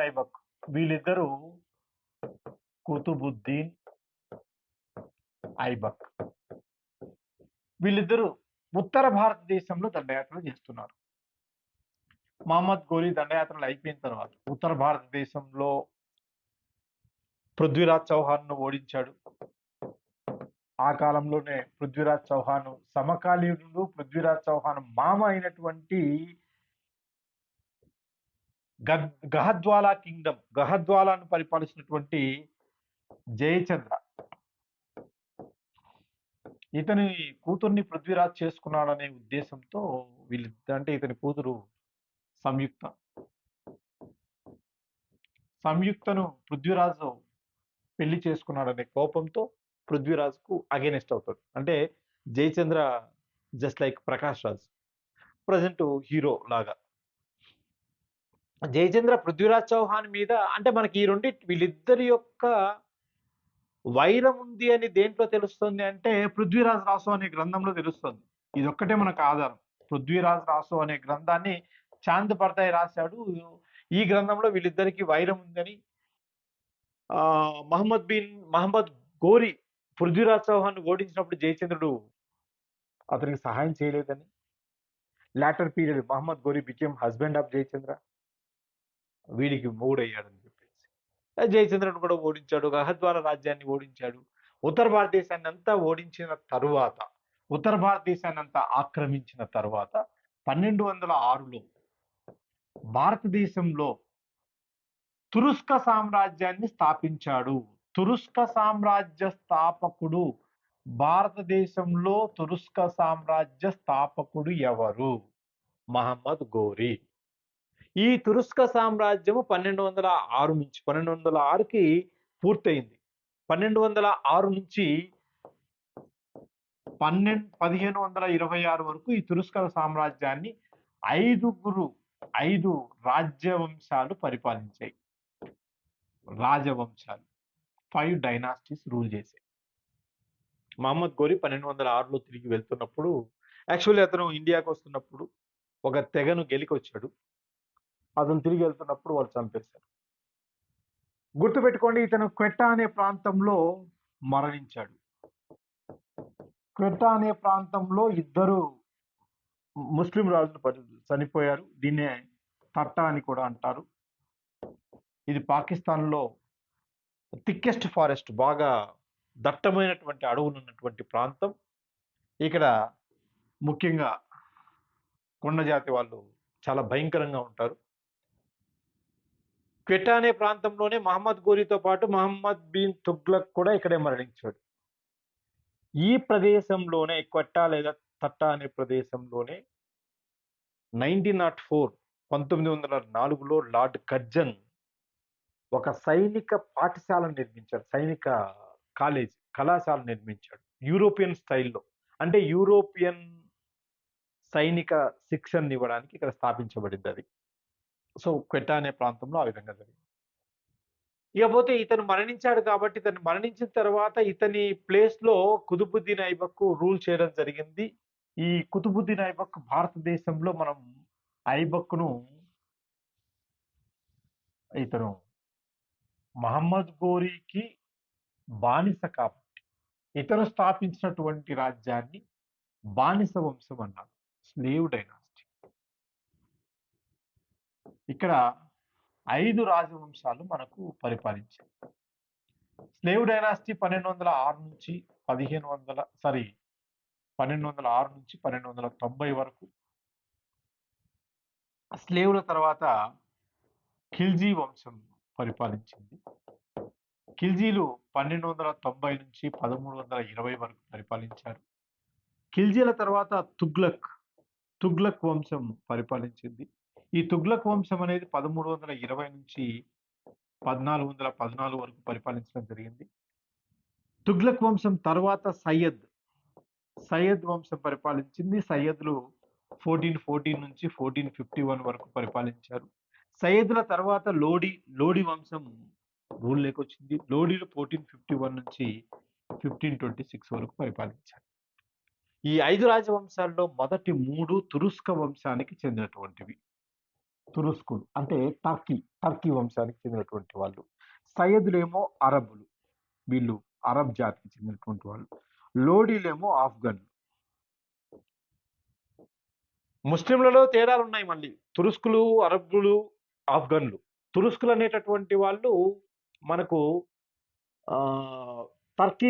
ఐబక్ వీళ్ళిద్దరూ కుతుబుద్దీన్ ఐబక్ వీళ్ళిద్దరూ ఉత్తర భారతదేశంలో దండయాత్రలు చేస్తున్నారు. మహమ్మద్ ఘోరీ దండయాత్రలు అయిపోయిన తర్వాత ఉత్తర భారతదేశంలో పృథ్వీరాజ్ చౌహాన్‌ను ఓడించాడు. ఆ కాలంలోనే పృథ్వీరాజ్ చౌహాన్ సమకాలీనుడు, పృథ్వీరాజ్ చౌహాన్ మామ అయినటువంటి గహద్వాలా కింగ్డమ్, గహద్వాలాను పరిపాలిస్తున్నటువంటి జయచంద్ర ఇతని కూతుర్ని పృథ్వీరాజ్ చేసుకున్నాడనే ఉద్దేశంతో అంటే ఇతని కూతురు సంయుక్తను పృథ్వీరాజు పెళ్లి చేసుకున్నాడనే కోపంతో పృథ్వీరాజ్కు అగేనెస్ట్ అవుతాడు. అంటే Jayachandra just like Prakash Raj present hero లాగా. జయచంద్ర పృథ్వీరాజ్ చౌహాన్ మీద అంటే మనకి వీళ్ళిద్దరి యొక్క వైరం ఉంది అని దేంట్లో తెలుస్తుంది అంటే పృథ్వీరాజ్ రాసు అనే గ్రంథంలో తెలుస్తుంది. ఇదొక్కటే మనకు ఆధారం. పృథ్వీరాజ్ రాసు అనే గ్రంథాన్ని చాంద్ పర్దాయ్ రాశాడు. ఈ గ్రంథంలో వీళ్ళిద్దరికి వైరం ఉందని మహమ్మద్ ఘోరీ పృథ్వీరాజ్ చౌహాన్ ఓడించినప్పుడు జయచంద్రుడు అతనికి సహాయం చేయలేదని, later period Mohammed Ghori became husband of Jayachandra, వీడికి మూడయ్యాడని చెప్పేసి జయచంద్రుడు కూడా ఓడించాడు. గహద్వాల రాజ్యాన్ని ఓడించాడు. ఉత్తర భారతదేశాన్ని అంతా ఓడించిన తరువాత, ఉత్తర భారతదేశాన్ని అంతా ఆక్రమించిన తరువాత 1206లో భారతదేశంలో తురుస్క సామ్రాజ్యాన్ని స్థాపించాడు. తురుస్క సామ్రాజ్య స్థాపకుడు భారతదేశంలో తురుస్క సామ్రాజ్య స్థాపకుడు ఎవరు? మహమ్మద్ ఘోరీ. ఈ తురుస్క సామ్రాజ్యము 1206కి పూర్తయింది. 1206 నుంచి 1526 వరకు ఈ తురుస్క సామ్రాజ్యాన్ని 5 రాజ్యవంశాలు పరిపాలించాయి. రాజవంశాలు 5 డైనాసిటీస్ రూల్ చేశాయి. మహమ్మద్ ఘోరీ 1206లో తిరిగి వెళ్తున్నప్పుడు, యాక్చువల్లీ అతను ఇండియాకి వస్తున్నప్పుడు ఒక తెగను గెలికొచ్చాడు. అతను తిరిగి వెళ్తున్నప్పుడు వాళ్ళు చంపేశారు. గుర్తుపెట్టుకోండి, ఇతను క్వెట్టా అనే ప్రాంతంలో మరణించాడు. క్వెట్టా అనే ప్రాంతంలో 2 ముస్లిం రాజులు చనిపోయారు. దీన్నే తట్టా అని కూడా అంటారు. ఇది పాకిస్తాన్లో థిక్కెస్ట్ ఫారెస్ట్, బాగా దట్టమైనటువంటి అడవులు ఉన్నటువంటి ప్రాంతం. ఇక్కడ ముఖ్యంగా కొండ జాతి వాళ్ళు చాలా భయంకరంగా ఉంటారు. క్వెట్టా అనే ప్రాంతంలోనే మహమ్మద్ ఘోరీతో పాటు మహమ్మద్ బిన్ తుగ్లక్ కూడా ఇక్కడే మరణించాడు. ఈ ప్రదేశంలోనే, క్వెట్టా లేదా తట్టా అనే ప్రదేశంలోనే 1904లో లార్డ్ కర్జన్ ఒక సైనిక పాఠశాలను నిర్మించాడు. సైనిక కళాశాల నిర్మించాడు యూరోపియన్ స్టైల్లో. అంటే యూరోపియన్ సైనిక శిక్షణ ఇవ్వడానికి ఇక్కడ స్థాపించబడింది అది. సో క్వెట్టా అనే ప్రాంతంలో ఆ విధంగా జరిగింది. ఇకపోతే ఇతను మరణించాడు కాబట్టి, ఇతను మరణించిన తర్వాత ఇతని ప్లేస్ లో కుతుబుద్దీన్ ఐబక్ రూల్ చేయడం జరిగింది. ఈ కుతుబుద్దీన్ ఐబక్ భారతదేశంలో మనం ఐబక్ను ఇతను మహమ్మద్ ఘోరీకి బానిస కాబట్టి ఇతను స్థాపించినటువంటి రాజ్యాన్ని బానిస వంశం అన్నారు, స్లేవ్ డైనాసిటీ. ఇక్కడ 5 రాజవంశాలు మనకు పరిపాలించాయి. స్లేవ్ డైనాసిటీ 1206 నుంచి 1290 వరకు. స్లేవ్ల తర్వాత ఖిల్జీ వంశం పరిపాలించింది. ఖిల్జీలు 1290 నుంచి 1320 వరకు పరిపాలించారు. ఖిల్జీల తర్వాత తుగ్లక్ వంశం పరిపాలించింది. ఈ తుగ్లక్ వంశం అనేది 1320 నుంచి 1414 వరకు పరిపాలించడం జరిగింది. తుగ్లక్ వంశం తర్వాత సయ్యద్ వంశం పరిపాలించింది. సయ్యద్లు 1414 నుంచి 1451 వరకు పరిపాలించారు. సయ్యద్ల తర్వాత లోడి వంశం రూల్ లేకొచ్చింది. లోడీలు 1451 నుంచి 1526 వరకు పరిపాలించారు. ఈ 5 రాజవంశాల్లో మొదటి 3 తురుస్క వంశానికి చెందినటువంటివి. తురుస్కులు అంటే టర్కీ వంశానికి చెందినటువంటి వాళ్ళు. సయ్యదులేమో అరబ్బులు, వీళ్ళు అరబ్ జాతికి చెందినటువంటి వాళ్ళు. లోడీలేమో ఆఫ్ఘన్లు. ముస్లింలలో తేడాలు ఉన్నాయి మళ్ళీ. తురుస్కులు, అరబ్బులు, ఆఫ్ఘన్లు. తురుస్కులు అనేటటువంటి వాళ్ళు మనకు టర్కీ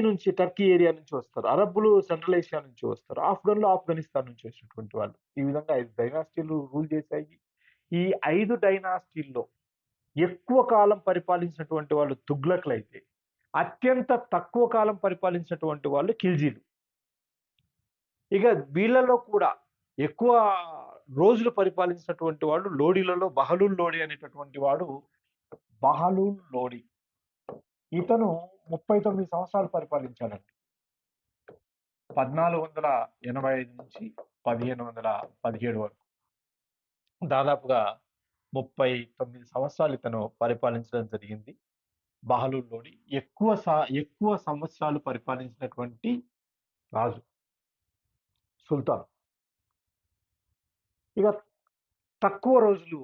ఏరియా నుంచి వస్తారు. అరబ్బులు సెంట్రల్ ఏషియా నుంచి వస్తారు. ఆఫ్ఘన్లు ఆఫ్ఘనిస్తాన్ నుంచి వచ్చినటువంటి వాళ్ళు. ఈ విధంగా 5 డైనాసిటీలు రూల్ చేశాయి. ఈ 5 డైనాసిటీల్లో ఎక్కువ కాలం పరిపాలించినటువంటి వాళ్ళు తుగ్లక్‌లైతే, అత్యంత తక్కువ కాలం పరిపాలించినటువంటి వాళ్ళు ఖిల్జీలు. ఇక వీళ్ళలో కూడా ఎక్కువ రోజులు పరిపాలించినటువంటి వాడు లోడీలలో బహలూల్ లోడి అనేటటువంటి వాడు బహలూల్ లోడి. ఇతను 39 సంవత్సరాలు పరిపాలించాడండి. 1485 నుంచి 1517 వరకు. దాదాపుగా 39 సంవత్సరాలు ఇతను పరిపాలించడం జరిగింది. బహలూల్ లోడి ఎక్కువ సంవత్సరాలు పరిపాలించినటువంటి రాజు, సుల్తాన్. ఇక తక్కువ రోజులు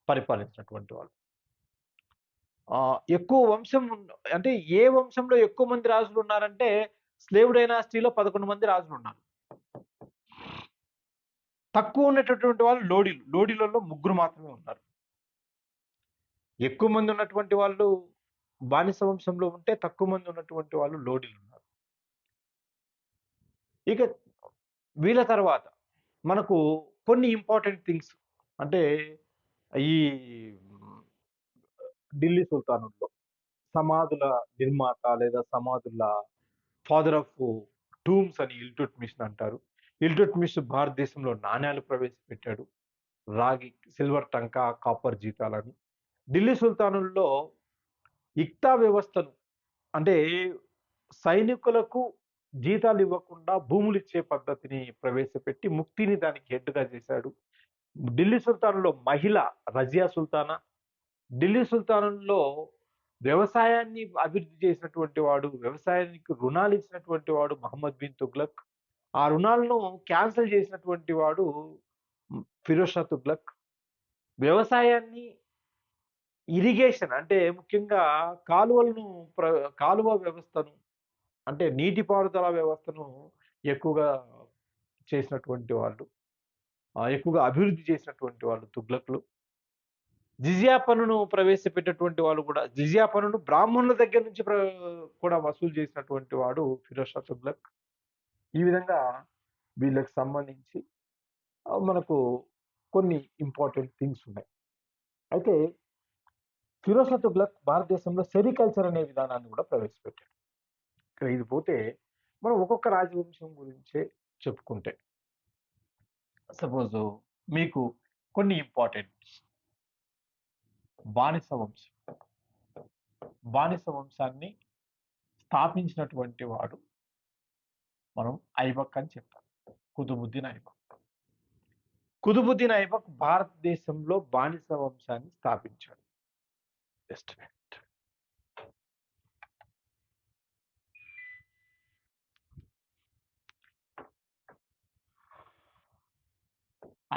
పరిపాలించినటువంటి వాడు. ఎక్కువ వంశం అంటే ఏ వంశంలో ఎక్కువ మంది రాజులు ఉన్నారంటే స్లేవ్ డైనాసిటీలో 11 మంది రాజులు ఉన్నారు. తక్కువ ఉన్నటువంటి వాళ్ళు లోడీలు. లోడీలలో 3 మాత్రమే ఉన్నారు. ఎక్కువ మంది ఉన్నటువంటి వాళ్ళు బానిస వంశంలో ఉంటే, తక్కువ మంది ఉన్నటువంటి వాళ్ళు లోడీలు ఉన్నారు. ఇక వీళ్ళ తర్వాత మనకు కొన్ని ఇంపార్టెంట్ థింగ్స్ అంటే ఈ ఢిల్లీ సుల్తానుల్లో సమాధుల నిర్మాత లేదా సమాధుల ఫాదర్ ఆఫ్ టూమ్స్ అని ఇల్టుట్మిష్ అంటారు. ఇల్టుట్మిష్ భారతదేశంలో నాణ్యాలు ప్రవేశపెట్టాడు. రాగి, సిల్వర్ టంకా, కాపర్ జీతాలని. ఢిల్లీ సుల్తానుల్లో ఇక్తా వ్యవస్థను అంటే సైనికులకు జీతాలు ఇవ్వకుండా భూములు ఇచ్చే పద్ధతిని ప్రవేశపెట్టి ముక్తిని దానికి హెడ్‌గా చేశాడు. ఢిల్లీ సుల్తానులో మహిళ రజియా సుల్తానా. ఢిల్లీ సుల్తానుల్లో వ్యవసాయాన్ని అభివృద్ధి చేసినటువంటి వాడు, వ్యవసాయానికి రుణాలు ఇచ్చినటువంటి వాడు మహమ్మద్ బిన్ తుగ్లక్. ఆ రుణాలను క్యాన్సెల్ చేసినటువంటి వాడు ఫిరోజ్ షా తుగ్లక్. వ్యవసాయాన్ని ఇరిగేషన్ అంటే ముఖ్యంగా కాలువ వ్యవస్థను అంటే నీటిపారుదల వ్యవస్థను ఎక్కువగా చేసినటువంటి వాళ్ళు, ఎక్కువగా అభివృద్ధి చేసినటువంటి వాళ్ళు తుగ్లక్‌లు. జిజియా పన్నును ప్రవేశపెట్టినటువంటి వాళ్ళు కూడా, జిజియా పన్నును బ్రాహ్మణుల దగ్గర నుంచి కూడా వసూలు చేసినటువంటి వాడు ఫిరోజ్ షా తుగ్లక్. ఈ విధంగా వీళ్ళకి సంబంధించి మనకు కొన్ని ఇంపార్టెంట్ థింగ్స్ ఉన్నాయి. అయితే ఫిరోజ్ షా తుగ్లక్ భారతదేశంలో సెరికల్చర్ అనే విధానాన్ని కూడా ప్రవేశపెట్టాడు. ఇక్కడ ఇది పోతే మనం ఒక్కొక్క రాజవంశం గురించే చెప్పుకుంటే, సపోజ్ మీకు కొన్ని ఇంపార్టెంట్ బానిస వంశం. బానిస వంశాన్ని స్థాపించినటువంటి వాడు మనం ఐబక్ అని చెప్తాం. కుతుబుద్దీన్ ఐబక్. కుతుబుద్దీన్ ఐబక్ భారతదేశంలో బానిస వంశాన్ని స్థాపించాడు. Just minute.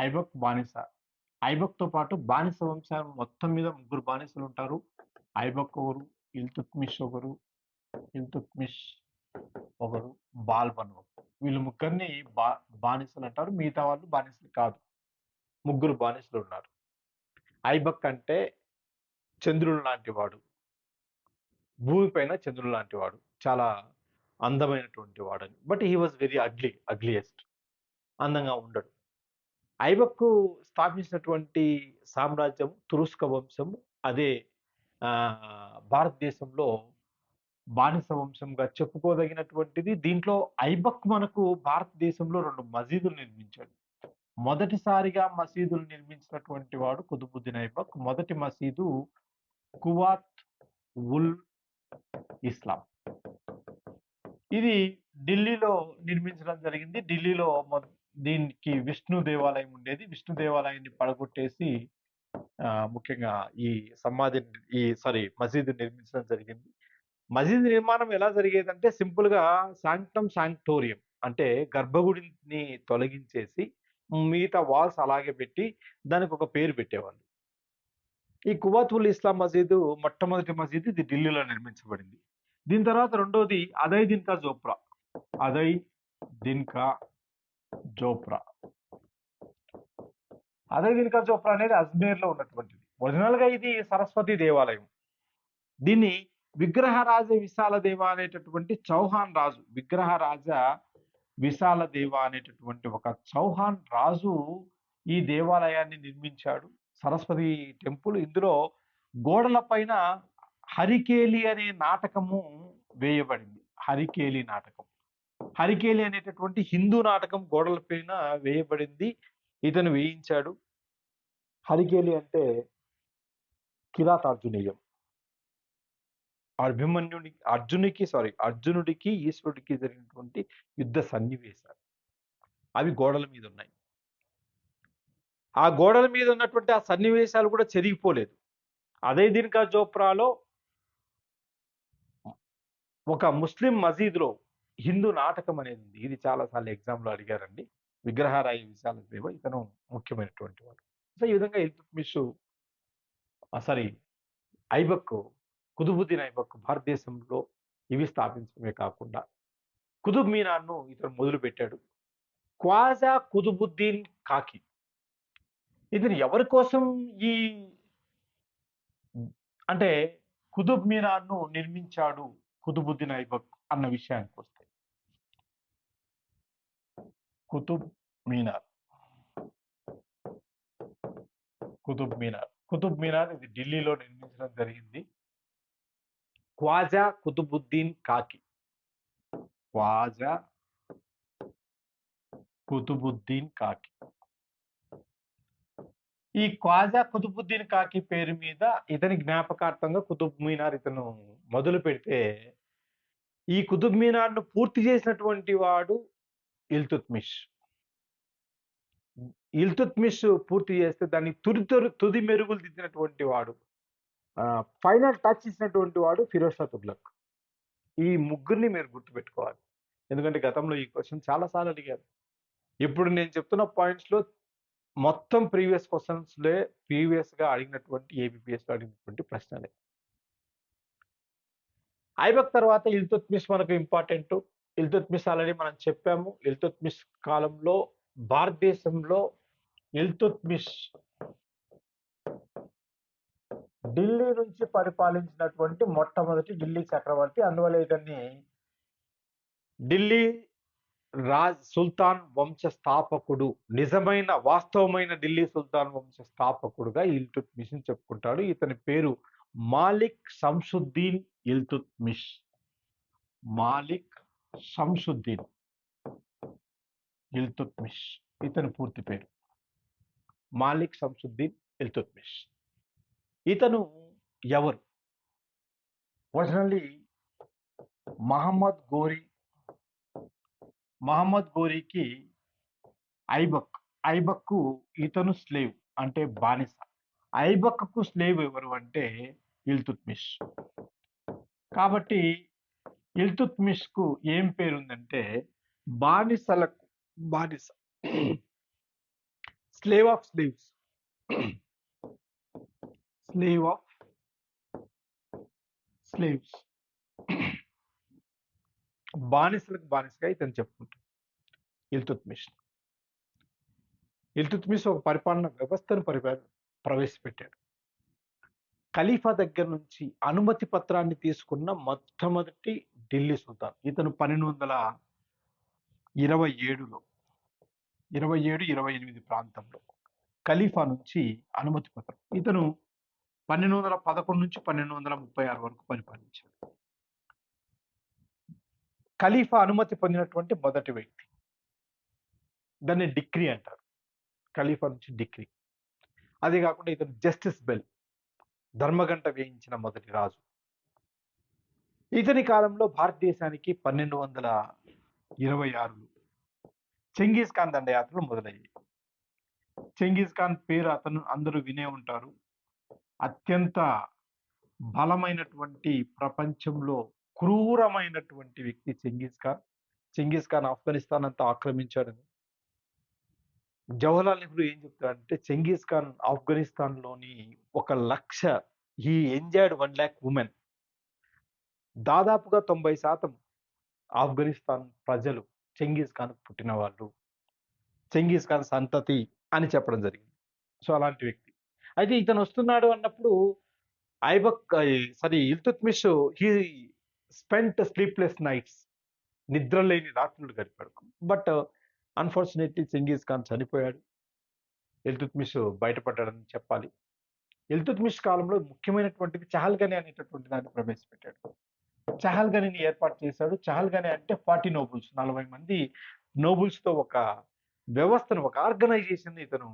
ఐబక్ బానిస. ఐబక్‌తో పాటు బానిస వంశం మొత్తం మీద 3 బానిసలు ఉంటారు. ఐబక్ ఒకరు, ఇల్తుత్మిష్ ఒకరు, బాల్బన్ ఒకరు. వీళ్ళు ముగ్గురిని బానిసలు అంటారు. మిగతా వాళ్ళు బానిసలు కాదు. 3 బానిసలు ఉన్నారు. ఐబక్ అంటే చంద్రుడు లాంటి వాడు. భూమిపైన చంద్రుడు లాంటి వాడు. చాలా అందమైనటువంటి వాడని. But he was very ugliest. అందంగా ఉండడు. ఐబక్కు స్థాపించినటువంటి సామ్రాజ్యం తురుస్క వంశం. అదే భారతదేశంలో బానిస వంశంగా చెప్పుకోదగినటువంటిది. దీంట్లో ఐబక్ మనకు భారతదేశంలో 2 మసీదులు నిర్మించాడు. మొదటిసారిగా మసీదులు నిర్మించినటువంటి వాడు కుతుబుద్దీన్ ఐబక్. మొదటి మసీదు కువాత్ ఉల్ ఇస్లాం. ఇది ఢిల్లీలో నిర్మించడం జరిగింది. ఢిల్లీలో దీనికి విష్ణు దేవాలయం ఉండేది. విష్ణు దేవాలయాన్ని పడగొట్టేసి ముఖ్యంగా మసీదు నిర్మించడం జరిగింది. మసీదు నిర్మాణం ఎలా జరిగేదంటే సింపుల్‌గా శాంక్టమ్ శాంక్టోరియం అంటే గర్భగుడిని తొలగించేసి మిగతా వాల్స్ అలాగే పెట్టి దానికి ఒక పేరు పెట్టేవాళ్ళు. ఈ కువాతుల్ ఇస్లాం మసీదు మొట్టమొదటి మసీదు ఇది ఢిల్లీలో నిర్మించబడింది. దీని తర్వాత రెండోది అదయ్ దిన్ కా జోప్రా. అదయ్ దిన్ కా జోప్రా. అదయ్ దిన్ కా జోప్రా అనేది అజ్మేర్‌లో ఉన్నటువంటిది. ఒరిజినల్‌గా ఇది సరస్వతి దేవాలయం. దీన్ని విగ్రహరాజ విశాల దేవ అనేటటువంటి చౌహాన్ రాజు, విగ్రహరాజ విశాల దేవ అనేటటువంటి ఒక చౌహాన్ రాజు ఈ దేవాలయాన్ని నిర్మించాడు. సరస్వతి టెంపుల్. ఇందులో గోడల పైన హరికేలి అనే నాటకము వేయబడింది. హరికేలి నాటకం. హరికేలి అనేటటువంటి హిందూ నాటకం గోడల పైన వేయబడింది. ఇతను వేయించాడు. హరికేలి అంటే కిరాతార్జునీయం. అర్జునుడికి ఈశ్వరుడికి జరిగినటువంటి యుద్ధ సన్నివేశాలు అవి గోడల మీద ఉన్నాయి. ఆ గోడల మీద ఉన్నటువంటి ఆ సన్నివేశాలు కూడా చెరిగిపోలేదు. అదే దిన్ కా జోప్రాలో ఒక ముస్లిం మసీదులో హిందూ నాటకం అనేది ఉంది. ఇది చాలాసార్లు ఎగ్జామ్లో అడిగారండి. విగ్రహారాయ విశాల దేవ ఇతను ముఖ్యమైనటువంటి వాడు. సో ఈ విధంగా ఇల్తుత్మిష్ సారీ ఐబక్, కుతుబుద్దీన్ ఐబక్ భారతదేశంలో ఇవి స్థాపించడమే కాకుండా కుతుబ్ మీనార్‌ను ఇతను మొదలుపెట్టాడు. ఖ్వాజా కుతుబుద్దీన్ కాకి. ఇతను ఎవరి కోసం ఈ అంటే కుతుబ్ మీనార్‌ను నిర్మించాడు కుతుబుద్దీన్ ఐబక్ అన్న విషయానికొస్తే. కుతుబ్ మీనార్. కుతుబ్ మీనార్. కుతుబ్ మీనార్ ఇది ఢిల్లీలో నిర్మించడం జరిగింది. ఖ్వాజా కుతుబుద్దీన్ కాకి. ఖ్వాజా కుతుబుద్దీన్ కాకి. ఈ ఖ్వాజా కుతుబుద్దీన్ కాకి పేరు మీద ఇతని జ్ఞాపకార్థంగా కుతుబ్ మీనార్ ఇతను మొదలు పెడితే ఈ కుతుబ్ మీనార్‌ను పూర్తి చేసినటువంటి వాడు ఇల్తుత్మిష్. ఇల్తుత్మిష్ పూర్తి చేస్తే దాన్ని తుది మెరుగులు దిద్దినటువంటి వాడు, ఫైనల్ టచ్ ఇచ్చినటువంటి వాడు ఫిరోజ్ షా తుగ్లక్. ఈ ముగ్గురిని మీరు గుర్తుపెట్టుకోవాలి. ఎందుకంటే గతంలో ఈ క్వెషన్ చాలా సార్లు అడిగారు. ఇప్పుడు నేను చెప్తున్న పాయింట్స్‌లో మొత్తం ప్రీవియస్‌గా అడిగినటువంటి ఏబీపీఎస్‌లో అడిగినటువంటి ప్రశ్నలే. ఐబక్ తర్వాత ఇల్తుత్మిష్ మనకు ఇంపార్టెంట్. ఇల్తుత్మిష్ ఆల్రెడీ మనం చెప్పాము. ఇల్తుత్మిష్ కాలంలో భారతదేశంలో ఇల్తుత్మిష్ ఢిల్లీ నుంచి పరిపాలించినటువంటి మొట్టమొదటి ఢిల్లీ చక్రవర్తి. అందువల్ల ఇతన్ని ఢిల్లీ సుల్తాన్ వంశ స్థాపకుడు, నిజమైన వాస్తవమైన ఢిల్లీ సుల్తాన్ వంశ స్థాపకుడుగా ఇల్తుత్మిష్‌ని చెప్పుకుంటాడు. ఇతని పేరు మాలిక్ శంసుద్దీన్ ఇల్తుత్మిష్. మాలిక్ శంసుద్దీన్ ఇల్తుత్మిష్ ఇతని పూర్తి పేరు మాలిక్ శంసుద్దీన్ ఇల్తుత్మిష్. ఇతను ఎవరు? ఒరిజినల్లీ మహమ్మద్ గోరీకి ఐబక్కు ఇతను స్లేవ్ అంటే బానిస. ఐబక్కు స్లేవ్ ఎవరు అంటే ఇల్తుత్మిష్. కాబట్టి ఇల్తుత్మిష్‌కు ఏం పేరుందంటే బానిస slave of slaves. Slave of slaves. బానిసలకు బానిసగా ఇతను చెప్పుకుంటాడు ఇల్తుత్మిష్. ఇల్తుత్మిష్ ఒక పరిపాలన వ్యవస్థను ప్రవేశపెట్టాడు. ఖలీఫా దగ్గర నుంచి అనుమతి పత్రాన్ని తీసుకున్న మొట్టమొదటి ఢిల్లీ సుల్తాన్. ఇతను 1227లో 27-28 ప్రాంతంలో ఖలీఫా నుంచి అనుమతి పత్రం. ఇతను 1211 నుంచి 1236 వరకు పరిపాలించాడు. ఖలీఫా అనుమతి పొందినటువంటి మొదటి వ్యక్తి. దాన్ని డిక్రీ అంటారు. ఖలీఫా నుంచి డిక్రీ. అదే కాకుండా ఇతను జస్టిస్ బెల్, ధర్మగంట వేయించిన మొదటి రాజు. ఇతని కాలంలో భారతదేశానికి 1226లో చెంగీజ్ ఖాన్ దండయాత్రలు మొదలయ్యాయి. చెంగీజ్ ఖాన్ పేరు అందరూ వినే ఉంటారు. అత్యంత బలమైనటువంటి, ప్రపంచంలో క్రూరమైనటువంటి వ్యక్తి చెంగీజ్ ఖాన్. చెంగీజ్ ఖాన్ ఆఫ్ఘనిస్తాన్ అంతా ఆక్రమించాడని, జవహర్లాల్ నెహ్రూ ఏం చెప్తాడంటే Chengiz Khan ఆఫ్ఘనిస్తాన్‌లోని 1,00,000 he enjoyed 1,00,000 women. దాదాపుగా 90% ఆఫ్ఘనిస్తాన్ ప్రజలు చెంగీజ్ ఖాన్‌కి పుట్టినవాళ్ళు. చెంగీజ్ ఖాన్ సంతతి అని చెప్పడం జరిగింది. సో, అలాంటి వ్యక్తి. అయితే ఇతనొస్తున్నాడు అన్నప్పుడు Iltutmish he spent sleepless nights. నిద్రలేని రాత్రులు గడిపాడు. బట్ అన్‌ఫార్చునేట్‌లీ చెంగీజ్ ఖాన్ చనిపోయాడు. ఇల్తుత్మిష్ బయటపడ్డాడని చెప్పాలి. ఇల్తుత్మిష్ కాలంలో ముఖ్యమైనటువంటిది చహల్‌గని అనేటటువంటి దాన్ని ప్రవేశపెట్టాడు. చహల్‌గనిని ఏర్పాటు చేశాడు. చహల్‌గని అంటే 40 నోబుల్స్, 40 మంది నోబుల్స్‌తో ఒక వ్యవస్థను, ఒక ఆర్గనైజేషన్‌ని ఇతను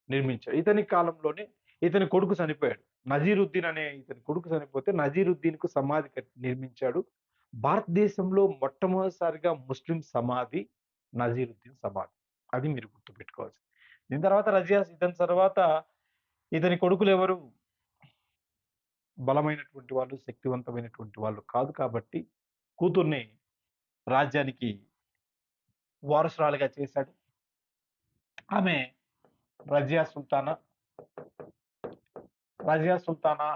నిర్మించాడు. ఇతని కాలంలోనే ఇతని కొడుకు చనిపోయాడు. నజీరుద్దీన్ అనే ఇతని కొడుకు చనిపోతే నజీరుద్దీన్‌కు సమాధి నిర్మించాడు. భారతదేశంలో మొట్టమొదటిసారిగా ముస్లిం సమాధి నజీరుద్దీన్ సమాధి. అది మీరు గుర్తుపెట్టుకోవాల్సింది. ఇతని తర్వాత ఇతని కొడుకులెవరు బలమైనటువంటి వాళ్ళు, శక్తివంతమైనటువంటి వాళ్ళు కాదు కాబట్టి కూతుర్ని రాజ్యానికి వారసురాలిగా చేశాడు. ఆమె రజియా సుల్తానా. రజియా సుల్తానా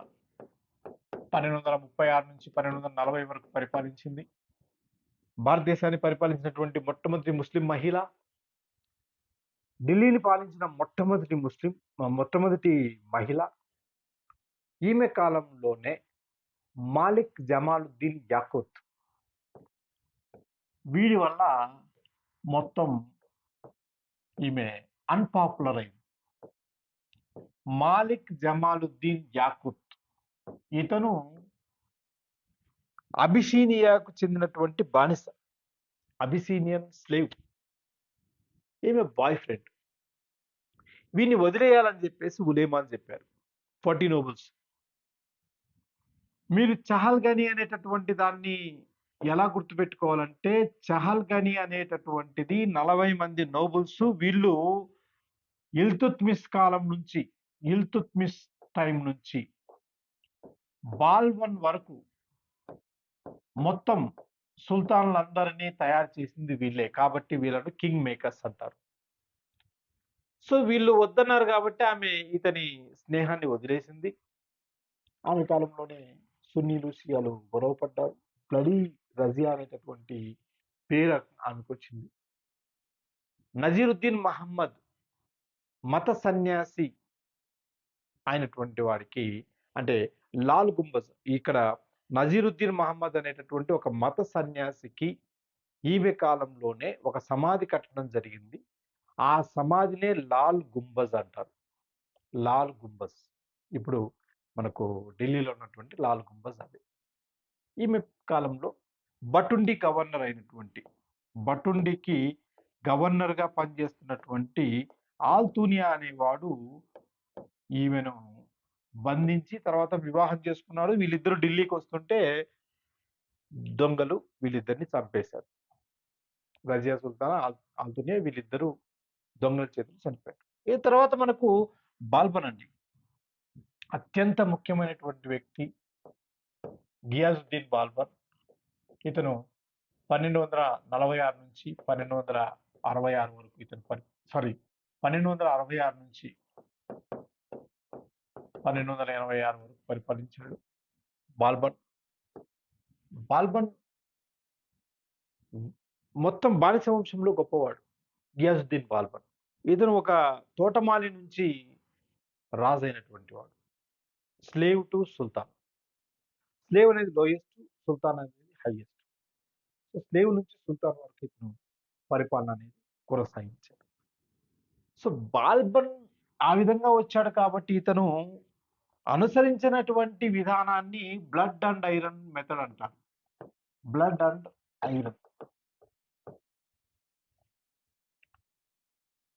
1236 నుంచి 1240 వరకు పరిపాలించింది. భారతదేశాన్ని పరిపాలించినటువంటి మొట్టమొదటి ముస్లిం మహిళ. ఢిల్లీని పాలించిన మొట్టమొదటి మహిళ. ఈమె కాలంలోనే మాలిక్ జమాలుద్దీన్ యాకూత్ వీడి వల్ల మొత్తం ఈమె అన్పాపులర్ అయింది. మాలిక్ జమాలుద్దీన్ యాకూత్ ఇతను అబిసీనియాకు చెందినటువంటి బానిస, అబిసీనియన్ స్లేవ్. ఈమె బాయ్ ఫ్రెండ్. వీడిని వదిలేయాలని చెప్పేసి ఉలేమాని చెప్పారు 40 నోబుల్స్. మీరు చహల్‌గని అనేటటువంటి దాన్ని ఎలా గుర్తుపెట్టుకోవాలంటే, చహల్‌గని అనేటటువంటిది 40 మంది నోబుల్స్. వీళ్ళు ఇల్తుత్మిష్ టైం నుంచి బాల్బన్ వరకు మొత్తం సుల్తాన్లందరినీ తయారు చేసింది వీళ్ళే. కాబట్టి వీళ్ళను కింగ్ మేకర్స్ అంటారు. సో, వీళ్ళు వద్దన్నారు కాబట్టి ఆమె ఇతని స్నేహాన్ని వదిలేసింది. ఆమె కాలంలోనే సున్నీలు, షియాలు గొడవ పడ్డారు. బ్లడీ రజియా అనేటటువంటి పేరు ఆమెకొచ్చింది. నజీరుద్దీన్ మహమ్మద్ మత సన్యాసి అయినటువంటి వాడికి, అంటే లాల్ గుంబజ్, ఇక్కడ నజీరుద్దీన్ మహమ్మద్ అనేటటువంటి ఒక మత సన్యాసికి ఈమె కాలంలోనే ఒక సమాధి కట్టడం జరిగింది. ఆ సమాధినే లాల్ గుంబజ్ అంటారు. లాల్ గుంబజ్. ఇప్పుడు మనకు ఢిల్లీలో ఉన్నటువంటి లాల్ గుంబజ్ అది. ఈమె కాలంలో బటుండికి గవర్నర్‌గా పనిచేస్తున్నటువంటి ఆల్తూనియా అనేవాడు ఈమెను బంధించి తర్వాత వివాహం చేసుకున్నాడు. వీళ్ళిద్దరూ ఢిల్లీకి వస్తుంటే దొంగలు వీళ్ళిద్దరిని చంపేశారు. రజియా సుల్తానా, ఆల్తూనియా వీళ్ళిద్దరూ దొంగల చేతిలో చనిపోయారు. ఈ తర్వాత మనకు బాల్బన్ అండి. అత్యంత ముఖ్యమైనటువంటి వ్యక్తి గియాజుద్దీన్ బాల్బన్. ఇతను 1246 నుంచి 1266 వరకు 1266 నుంచి 1286 వరకు పరిపాలించాడు బాల్బన్. బాల్బన్ మొత్తం బానిస వంశంలో గొప్పవాడు గియాజుద్దీన్ బాల్బన్. ఇతను ఒక తోటమాలి నుంచి రాజు అయినటువంటి వాడు. Slave to Sultan. స్లేవ్ అనేది లోయెస్ట్, సుల్తాన్ అనేది హైయెస్ట్. సో, స్లేవ్ నుంచి సుల్తాన్ వరకు ఇతను పరిపాలన అనేది కొనసాగించాడు. సో, బాల్బన్ ఆ విధంగా వచ్చాడు కాబట్టి ఇతను అనుసరించినటువంటి విధానాన్ని బ్లడ్ అండ్ ఐరన్ మెథడ్ అంటారు. బ్లడ్ అండ్ ఐరన్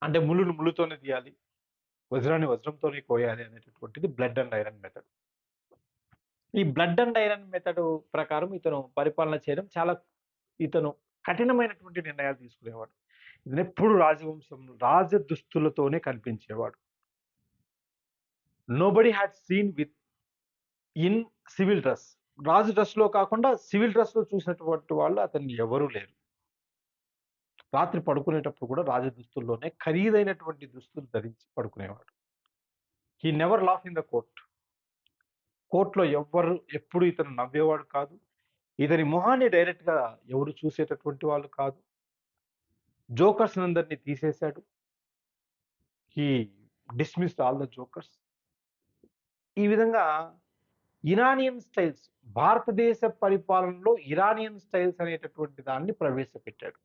అంటే ముళ్ళును ముళ్ళుతోనే తీయాలి, వజ్రాన్ని వజ్రంతోనే కోయాలి అనేటటువంటిది బ్లడ్ అండ్ ఐరన్ మెథడ్. ఈ బ్లడ్ అండ్ ఐరన్ మెథడ్ ప్రకారం ఇతను పరిపాలన చేయడం ఇతను కఠినమైనటువంటి నిర్ణయాలు తీసుకునేవాడు. ఇతను ఎప్పుడు రాజదుస్తులతోనే కనిపించేవాడు. Nobody had seen in civil dress. రాజు డ్రెస్ లో కాకుండా సివిల్ డ్రెస్ లో చూసినటువంటి వాళ్ళు అతన్ని ఎవరూ లేరు. రాత్రి పడుకునేటప్పుడు కూడా రాజదుస్తుల్లోనే ఖరీదైనటువంటి దుస్తులు ధరించి పడుకునేవాడు. He never laugh in the court. కోర్ట్‌లో ఎవ్వరు ఎప్పుడు ఇతను నవ్వేవాడు కాదు. ఇతని మొహాన్ని డైరెక్ట్‌గా ఎవరు చూసేటటువంటి వాళ్ళు కాదు. జోకర్స్‌నందరిని తీసేశాడు. He dismissed all the jokers. ఈ విధంగా ఇరానియన్ స్టైల్స్, భారతదేశ పరిపాలనలో ఇరానియన్ స్టైల్స్ అనేటటువంటి దాన్ని ప్రవేశపెట్టాడు.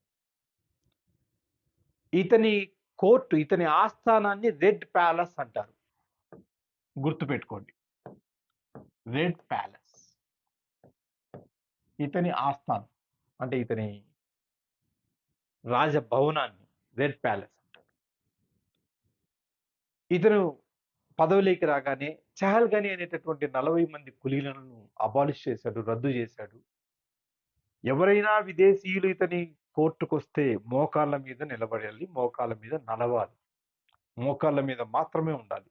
ఇతని కోర్టు, ఇతని ఆస్థానాన్ని రెడ్ ప్యాలెస్ అంటారు. గుర్తుపెట్టుకోండి. Red palace. ఇతని ఆస్థానం అంటే ఇతని రాజభవనాన్ని రెడ్ ప్యాలెస్ అంటారు. ఇతను పదవిలోకి రాగానే చహల్గని అనేటటువంటి 40 మంది కులీలను అబాలిష్ చేశాడు, రద్దు చేశాడు. ఎవరైనా విదేశీయులు ఇతని కోర్టుకొస్తే మోకాళ్ళ మీద నిలబడాలి, మోకాళ్ళ మీద నడవాలి. మోకాళ్ళ మీద మాత్రమే ఉండాలి.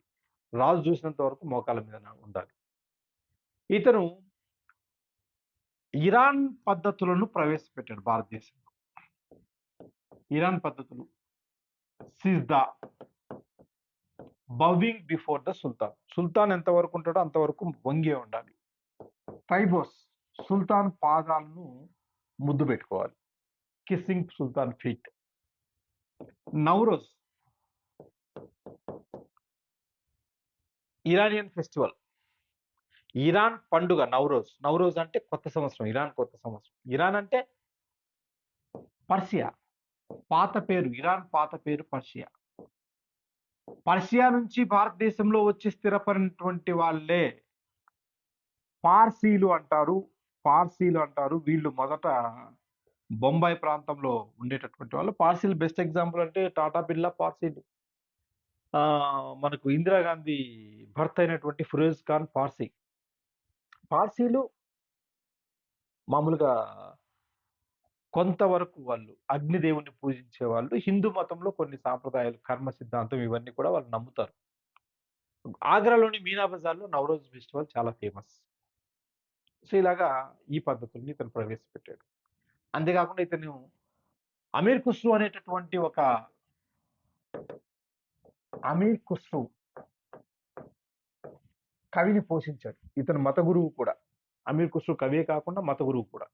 రాజు చూసినంత వరకు మోకాళ్ళ మీద ఉండాలి. ఇతను ఇరాన్ పద్ధతులను ప్రవేశపెట్టాడు భారతదేశంలో. ఇరాన్ పద్ధతులు సిజ్దా, బౌవింగ్ బిఫోర్ ద సుల్తాన్. సుల్తాన్ ఎంతవరకు ఉంటాడో అంతవరకు వంగే ఉండాలి. టైబోస్, సుల్తాన్ పాదాలను ముద్దు పెట్టుకోవాలి. Kissing sultan feet. Nowruz, Iranian festival. Iran పండుగ నౌరోజ్. నౌరోజ్ అంటే కొత్త సంవత్సరం, ఇరాన్ కొత్త సంవత్సరం. ఇరాన్ అంటే పర్షియా, పాత పేరు ఇరాన్, పాత పేరు పర్షియా. పర్షియా నుంచి భారతదేశంలో వచ్చి స్థిరపడినటువంటి వాళ్ళే పార్సీలు అంటారు. పార్సీలు అంటారు. వీళ్ళు మొదట బొంబాయి ప్రాంతంలో ఉండేటటువంటి వాళ్ళు. పార్సీలు బెస్ట్ ఎగ్జాంపుల్ అంటే టాటా బిర్లా పార్సీలు. మనకు ఇందిరాగాంధీ భర్త అయినటువంటి ఫిరోజ్ ఖాన్ పార్సీ. పార్సీలు మామూలుగా కొంతవరకు వాళ్ళు అగ్నిదేవుని పూజించే వాళ్ళు. హిందూ మతంలో కొన్ని సాంప్రదాయాలు, కర్మ సిద్ధాంతం ఇవన్నీ కూడా వాళ్ళు నమ్ముతారు. ఆగ్రాలోని మీనా బజార్లో నవరోజ్ ఫెస్టివల్ చాలా ఫేమస్. సో ఇలాగా ఈ పద్ధతుల్ని ఇతను ప్రవేశపెట్టాడు. అంతేకాకుండా ఇతను అమీర్ ఖుస్రో అనేటటువంటి ఒక అమీర్ ఖుస్రో కవిని పోషించాడు. ఇతను మత గురువు కూడా. అమీర్ ఖుస్రో కవే కాకుండా మత గురువు కూడా.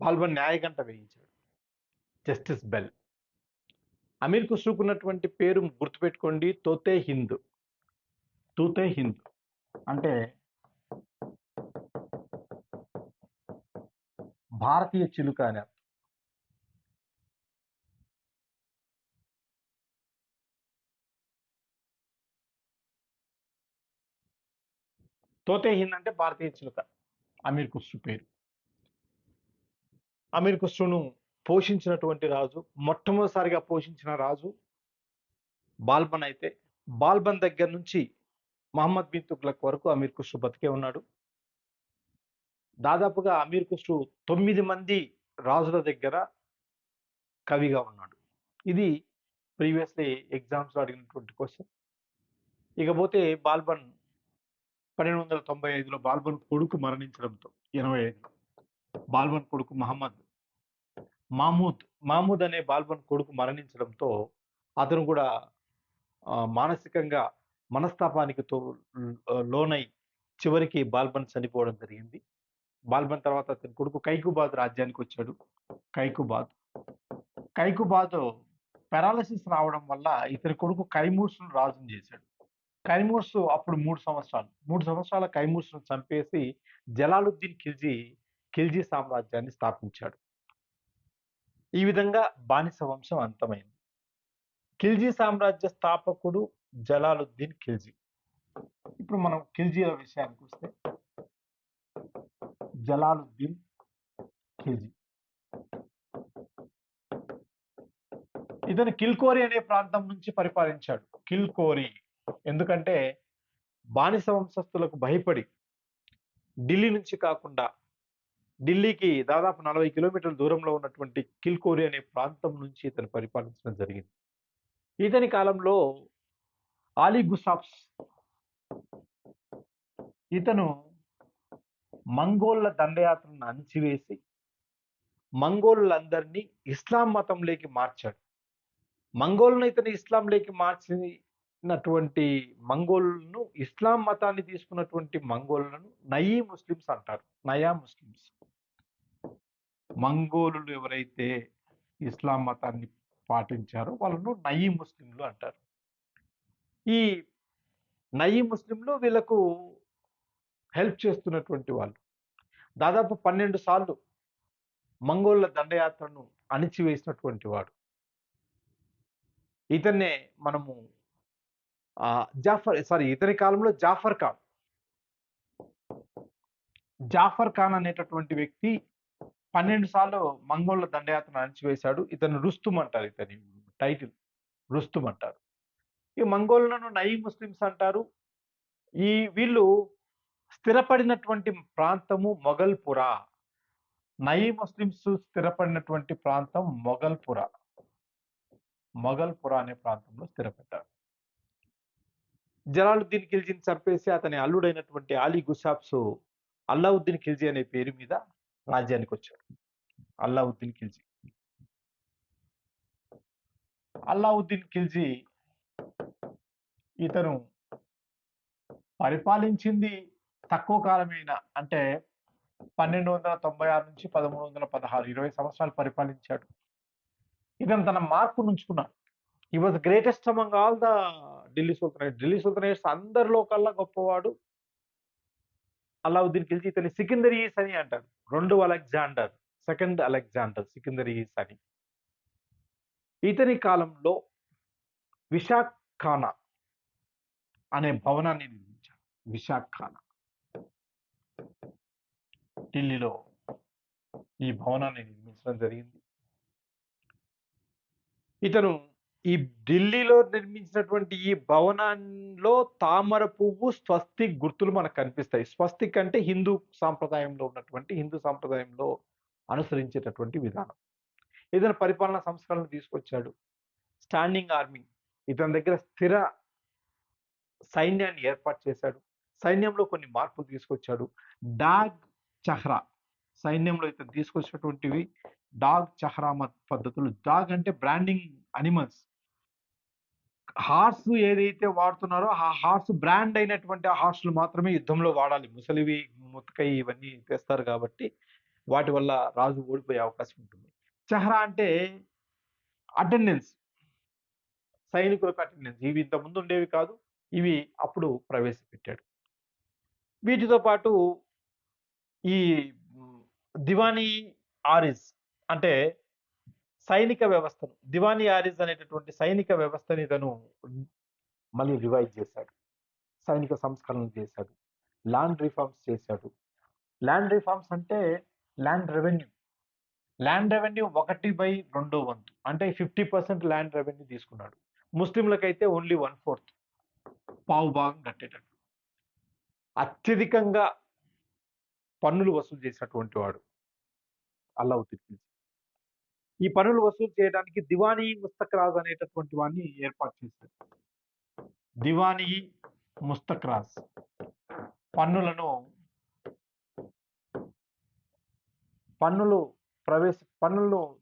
బాల్బన్ న్యాయగంట వేయించాడు, జస్టిస్ బెల్. అమీర్ ఖుస్రోకు ఉన్నటువంటి పేరు గుర్తుపెట్టుకోండి, తోతే హింద్. తూతే హింద్ అంటే భారతీయ చిలుక అని అర్థం. తోతే హింద్ అంటే భారతీయ చిలుక అమీర్ ఖుస్రో పేరు. అమీర్ ఖుస్రోను పోషించినటువంటి రాజు, మొట్టమొదటిసారిగా పోషించిన రాజు బాల్బన్. అయితే బాల్బన్ దగ్గర నుంచి మహమ్మద్ బిన్ తుగ్లక్ వరకు అమీర్ ఖుస్రో బతికే ఉన్నాడు. దాదాపుగా అమీర్ ఖుస్రో 9 మంది రాజుల దగ్గర కవిగా ఉన్నాడు. ఇది ప్రీవియస్లీ ఎగ్జామ్స్ లో అడిగినటువంటి క్వశ్చన్. ఇకపోతే బాల్బన్ 1295లో బాల్బన్ కొడుకు మరణించడంతో 85లో బాల్బన్ కొడుకు మామూద్ అనే బాల్బన్ కొడుకు మరణించడంతో అతను కూడా మానసికంగా మనస్తాపానికి లోనై చివరికి బాల్బన్ చనిపోవడం జరిగింది. బాల్బన్ తర్వాత అతని కొడుకు కైకుబాద్ రాజ్యానికి వచ్చాడు. కైకుబాద్ పెరాలసిస్ రావడం వల్ల ఇతని కొడుకు కైమూర్స్ను రాజును చేశాడు. కైమూర్స్ అప్పుడు 3 సంవత్సరాల కైమూర్స్ను చంపేసి జలాలుద్దీన్ ఖిల్జీ సామ్రాజ్యాన్ని స్థాపించాడు. ఈ విధంగా బానిస వంశం అంతమైంది. ఖిల్జీ సామ్రాజ్య స్థాపకుడు జలాలుద్దీన్ ఖిల్జీ. ఇప్పుడు మనం ఖిల్జీల విషయానికి వస్తే జలాలుద్దీన్ ఖిల్జీ ఇతను కిల్కోరి అనే ప్రాంతం నుంచి పరిపాలించాడు. కిల్కోరి ఎందుకంటే బానిస వంశస్థులకు భయపడి ఢిల్లీ నుంచి కాకుండా ఢిల్లీకి దాదాపు 40 కిలోమీటర్ల దూరంలో ఉన్నటువంటి కిల్కోరి అనే ప్రాంతం నుంచి ఇతను పరిపాలించడం జరిగింది. ఇతని కాలంలో ఆలీ గుసాప్స్ ఇతను మంగోళ్ళ దండయాత్రను అణిచివేసి మంగోళ్ళందరినీ ఇస్లాం మతంలోకి మార్చాడు. మంగోళ్ళను ఇతను ఇస్లాంలోకి మార్చినటువంటి మంగోళ్ళను, ఇస్లాం మతాన్ని తీసుకున్నటువంటి మంగోళ్ళను నయీ ముస్లిమ్స్ అంటారు. నయా ముస్లిమ్స్. మంగోలులు ఎవరైతే ఇస్లాం మతాన్ని పాటించారో వాళ్ళను నయీ ముస్లింలు అంటారు. ఈ నయీ ముస్లింలు వీళ్ళకు హెల్ప్ చేస్తున్నటువంటి వాళ్ళు. దాదాపు 12 సార్లు మంగోళ్ళ దండయాత్రను అణిచివేసినటువంటి వాడు. ఇతన్నే మనము ఇతని కాలంలో జాఫర్ ఖాన్ అనేటటువంటి వ్యక్తి 12 సార్లు మంగోళ్ళ దండయాత్రను అణిచివేశాడు. ఇతను రుస్తుం అంటారు. ఇతని టైటిల్ రుస్తుం అంటారు. ఈ మంగోళ్ళను నయీ ముస్లిమ్స్ అంటారు. వీళ్ళు స్థిరపడినటువంటి ప్రాంతము మొగల్పురా. నయీ ముస్లిమ్స్ స్థిరపడినటువంటి ప్రాంతం మొగల్పురా అనే ప్రాంతంలో స్థిరపడ్డారు. జలాలుద్దీన్ ఖిల్జీని చంపేసి అతని అల్లుడైనటువంటి ఆలీ గుసాప్స్ అల్లావుద్దీన్ ఖిల్జీ అనే పేరు మీద రాజ్యానికి వచ్చాడు. అల్లావుద్దీన్ ఖిల్జీ ఇతను పరిపాలించింది తక్కువ కాలమైన, అంటే 1296 నుంచి 1316, 20 సంవత్సరాలు పరిపాలించాడు. ఇతను తన మార్పు నుంచుకున్నాడు. He was greatest among all the Delhi sultanates అందరిలో కల్లా గొప్పవాడు అల్లావుద్దీన్ ఖిల్జీ. ఇతని సికిందరీస్ అని అంటారు. సెకండ్ అలెగ్జాండర్ సికిందరీస్ అని. ఇతని కాలంలో విశాఖ్ ఖానా అనే భవనాన్ని నిర్మించాడు. విశాఖ్ ఖానా ఢిల్లీలో ఈ భవనాన్ని నిర్మించడం జరిగింది. ఇతను ఈ ఢిల్లీలో నిర్మించినటువంటి ఈ భవనంలో తామర పువ్వు స్వస్తిక్ గుర్తులు మనకు కనిపిస్తాయి. స్వస్తిక్ అంటే హిందూ సాంప్రదాయంలో అనుసరించేటటువంటి విధానం. ఇతను పరిపాలనా సంస్కరణలు తీసుకొచ్చాడు. స్టాండింగ్ ఆర్మీ, ఇతని దగ్గర స్థిర సైన్యాన్ని ఏర్పాటు చేశాడు. సైన్యంలో కొన్ని మార్పులు తీసుకొచ్చాడు. డాగ్ చహ్రా సైన్యంలో ఇతను తీసుకొచ్చినటువంటివి డాగ్ చహ్రా పద్ధతులు. డాగ్ అంటే బ్రాండింగ్ అనిమల్స్. హార్స్ ఏదైతే వాడుతున్నారో ఆ హార్స్ బ్రాండ్ అయినటువంటి ఆ హార్స్లు మాత్రమే యుద్ధంలో వాడాలి. ముసలివి, ముతకై ఇవన్నీ తెస్తారు కాబట్టి వాటి వల్ల రాజు ఓడిపోయే అవకాశం ఉంటుంది. చహ్రా అంటే అటెండెన్స్, సైనికులకు అటెండెన్స్. ఇవి ఇంత ముందు ఉండేవి కాదు, ఇవి అప్పుడు ప్రవేశపెట్టాడు. వీటితో పాటు ఈ దివానీ ఆరిజ్ అంటే సైనిక వ్యవస్థను, దివానీ ఆరిజ్ అనేటటువంటి సైనిక వ్యవస్థని ఇతను మళ్ళీ రివైజ్ చేశాడు. సైనిక సంస్కరణలు చేశాడు. ల్యాండ్ రిఫార్మ్స్ చేశాడు. ల్యాండ్ రిఫార్మ్స్ అంటే ల్యాండ్ రెవెన్యూ 1/2 వంతు, అంటే 50% ల్యాండ్ రెవెన్యూ తీసుకున్నాడు. ముస్లింలకైతే ఓన్లీ 1/4, పావు భాగం కట్టేటట్టు. అత్యధికంగా పన్నులు వసూలు చేసినటువంటి వాడు అల్లావుద్దీన్ ఖిల్జీ. ఈ పన్నులు వసూలు చేయడానికి దివానీ ముస్తక్రాజ్ అనేటటువంటి వాడిని ఏర్పాటు చేశాడు. దివానీ ముస్తక్రాజ్ పన్నులు